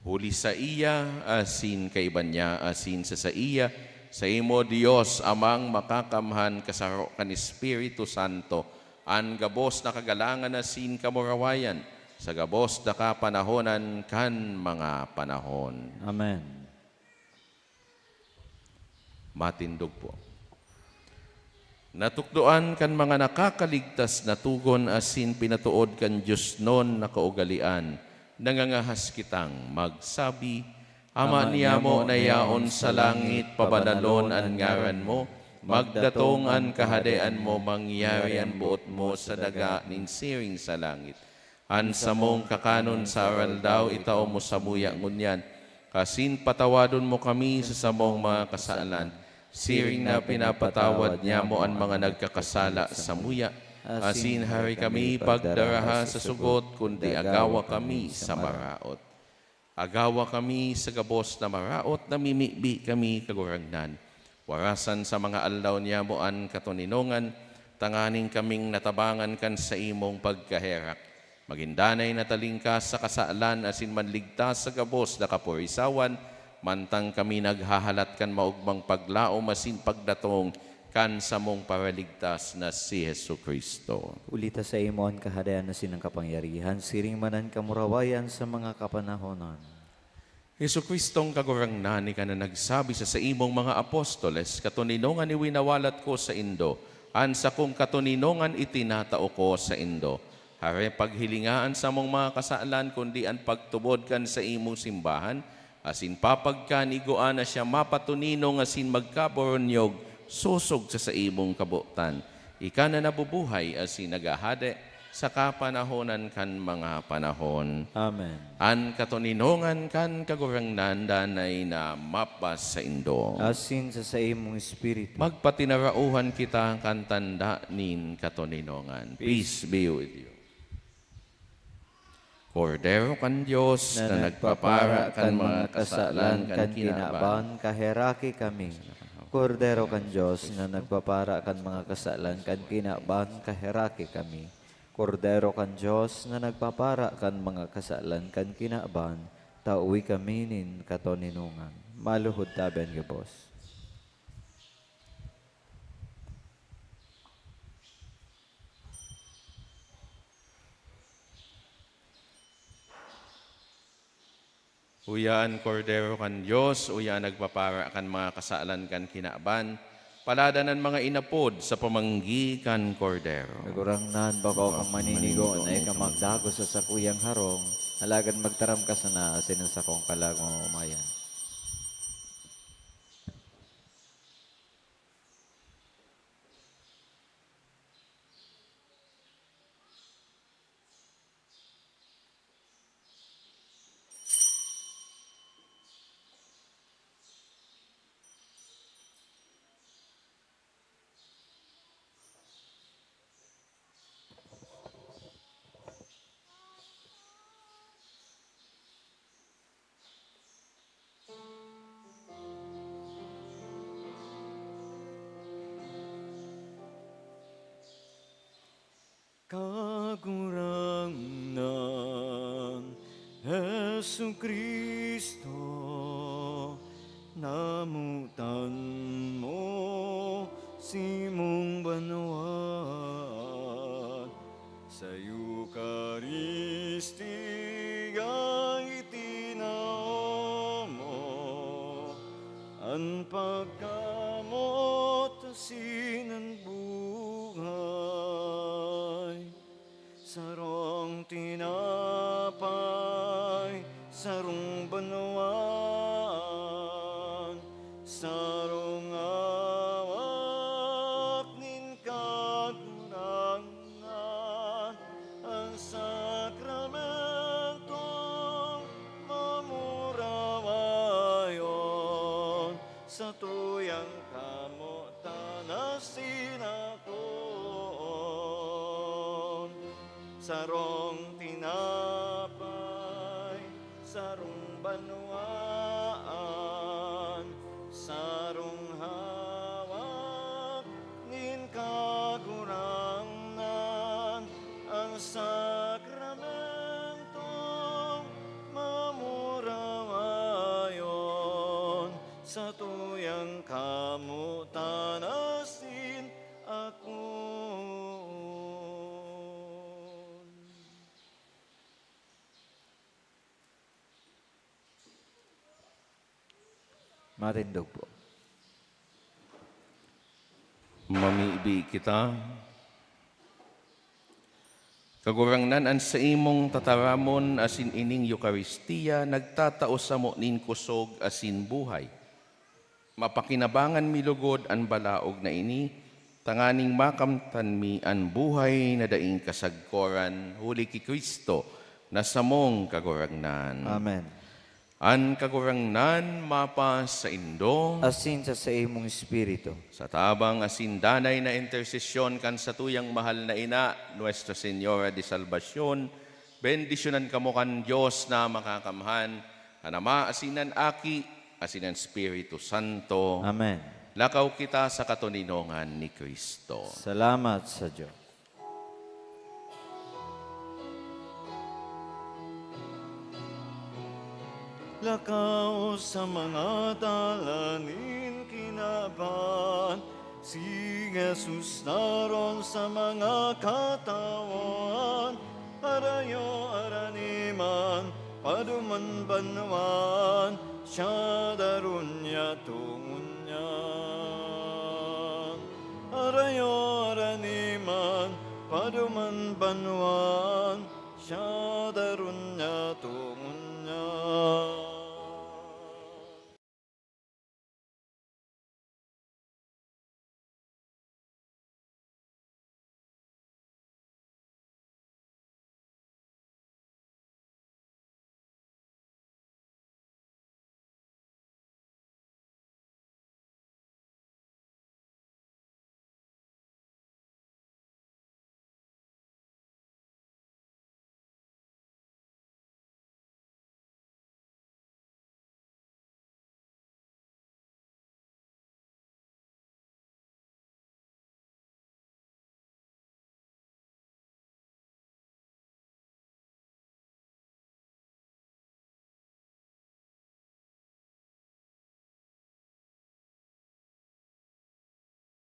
Huli sa iya, asin kaiban niya, asin sa iya, sa imo Diyos amang makakamhan kasaro kan Espiritu Santo, an gabos na kagalangan asin kamurawayan, sa gabos na kapanahonan kan mga panahon. Amen. Matindog po. Natukdoan kan mga nakakaligtas na tugon asin pinatuod kan Diyos non na kaugalian, nangangahas kitang magsabi, Ama niyamo na yaon sa langit, pabanalon an ngaran mo, magdatong an kahadean mo, mangyari an buot mo sa daga nin siring sa langit. An sa mong kakanon sa aral daw, itaw mo sa muya ngunyan, kasin patawadon mo kami sa samong mga kasalan, siring na pinapatawad niya mo ang mga nagkakasala sa muya, asin hari kami pagdaraha sa sugot, kundi agawa kami sa maraot. Agawa kami sa gabos na maraot, namimibi kami kagurangnan. Warasan sa mga aldaw niya mo ang katuninongan, tanganing kaming natabangan kan sa imong pagkaherak. Magindanay na talingkas sa kasalan, asin manligtas sa gabos na kapurisawan, mantang kami naghahalat kan maugmang paglaom asin pagdatong kan sa mong paraligtas na si Hesu Kristo. Ulita sa imo ang kahadayan na sinang kapangyarihan, siring manan kamurawayan sa mga kapanahonan. Hesu Kristong kagurangnan ni ka na nagsabi sa imong mga apostoles, katuninongan ni winawalat ko sa Indo, ansa kong katuninongan itinatao ko sa Indo. Hare paghilingaan sa mong mga kasaalan, kundi ang pagtubod kan sa imong simbahan, asin papagkaniguan na siya mapatuninong asin magkaboronyog, susog sa imong kabutan. Ika na nabubuhay asin nagahade sa kapanahonan kan mga panahon. Amen. An katuninongan kan kagurangnan danay na mapas sa Indo. Asin sa imong espiritu. Magpatinarauhan kita kan tanda nin katuninongan. Peace be with you. Kordero kan Diyos na nagpapara kan mga kasalan kan kinaban, kaheraki kami. Kordero kan Diyos na nagpapara kan mga kasalan kan kinaban, kaheraki kami. Kordero kan Diyos na nagpapara kan mga kasalan kan kinaban, tauwi kami nin katoninungan. Maluhod taben gabos. Uyaan kordero kan Diyos, uyaan nagpapara kan mga kasalan kan kinaban, paladanan mga inapod sa pamanggi kan kordero. Nagurangnan bako kang maninigo na ikamagdago sa sakuyang harong, halagan magtaram ka sana asin sa kong kalagong umayan. Kagurangnan, Hesu Kristo, namutan mo si mong banawat sa Eucharistia itinao mo ang pagkamot asinan buhay. Sarong tinapay, sarong banwan, sarong awak nin kagurangan, ang sakramentong mamurawayon, sa tuyang kamutan na sinakon. Sarong tinapay, sarong banwaan, sarong hawak nin kagurangnan, ang sakramentong mamurawayon, sa tuyang kamutan asin ako. Matindog po. Mamiibi kita. Kagurangnan an sa imong tataramon asin ining Eucharistia, nagtatao sa mo nin kusog asin buhay. Mapakinabangan mi lugod an balaog na ini, tanganing makamtan mi an buhay na daing kasagkoran, huli ki Kristo, na samong kagurangnan. Amen. An kagurangnan mapa sa Indo, Asin sa imong espiritu. sa tabang asin danay na intersesyon kan sa tuyang mahal na ina, Nuestra Señora de Salvacion, bendisyonan kamo kan Diyos na makakamhan, anama asinan aki, asinan Espiritu Santo, Amen. lakaw kita sa katuninongan ni Kristo. Salamat sa Diyos. Lakaw sa mga dalanin kinaban, Si Jesus naron sa mga katawan, arayo araniman, paduman banwan, siya daron niya tungunyan. Arayo araniman, paduman banwan, siya daron niya tungunyan.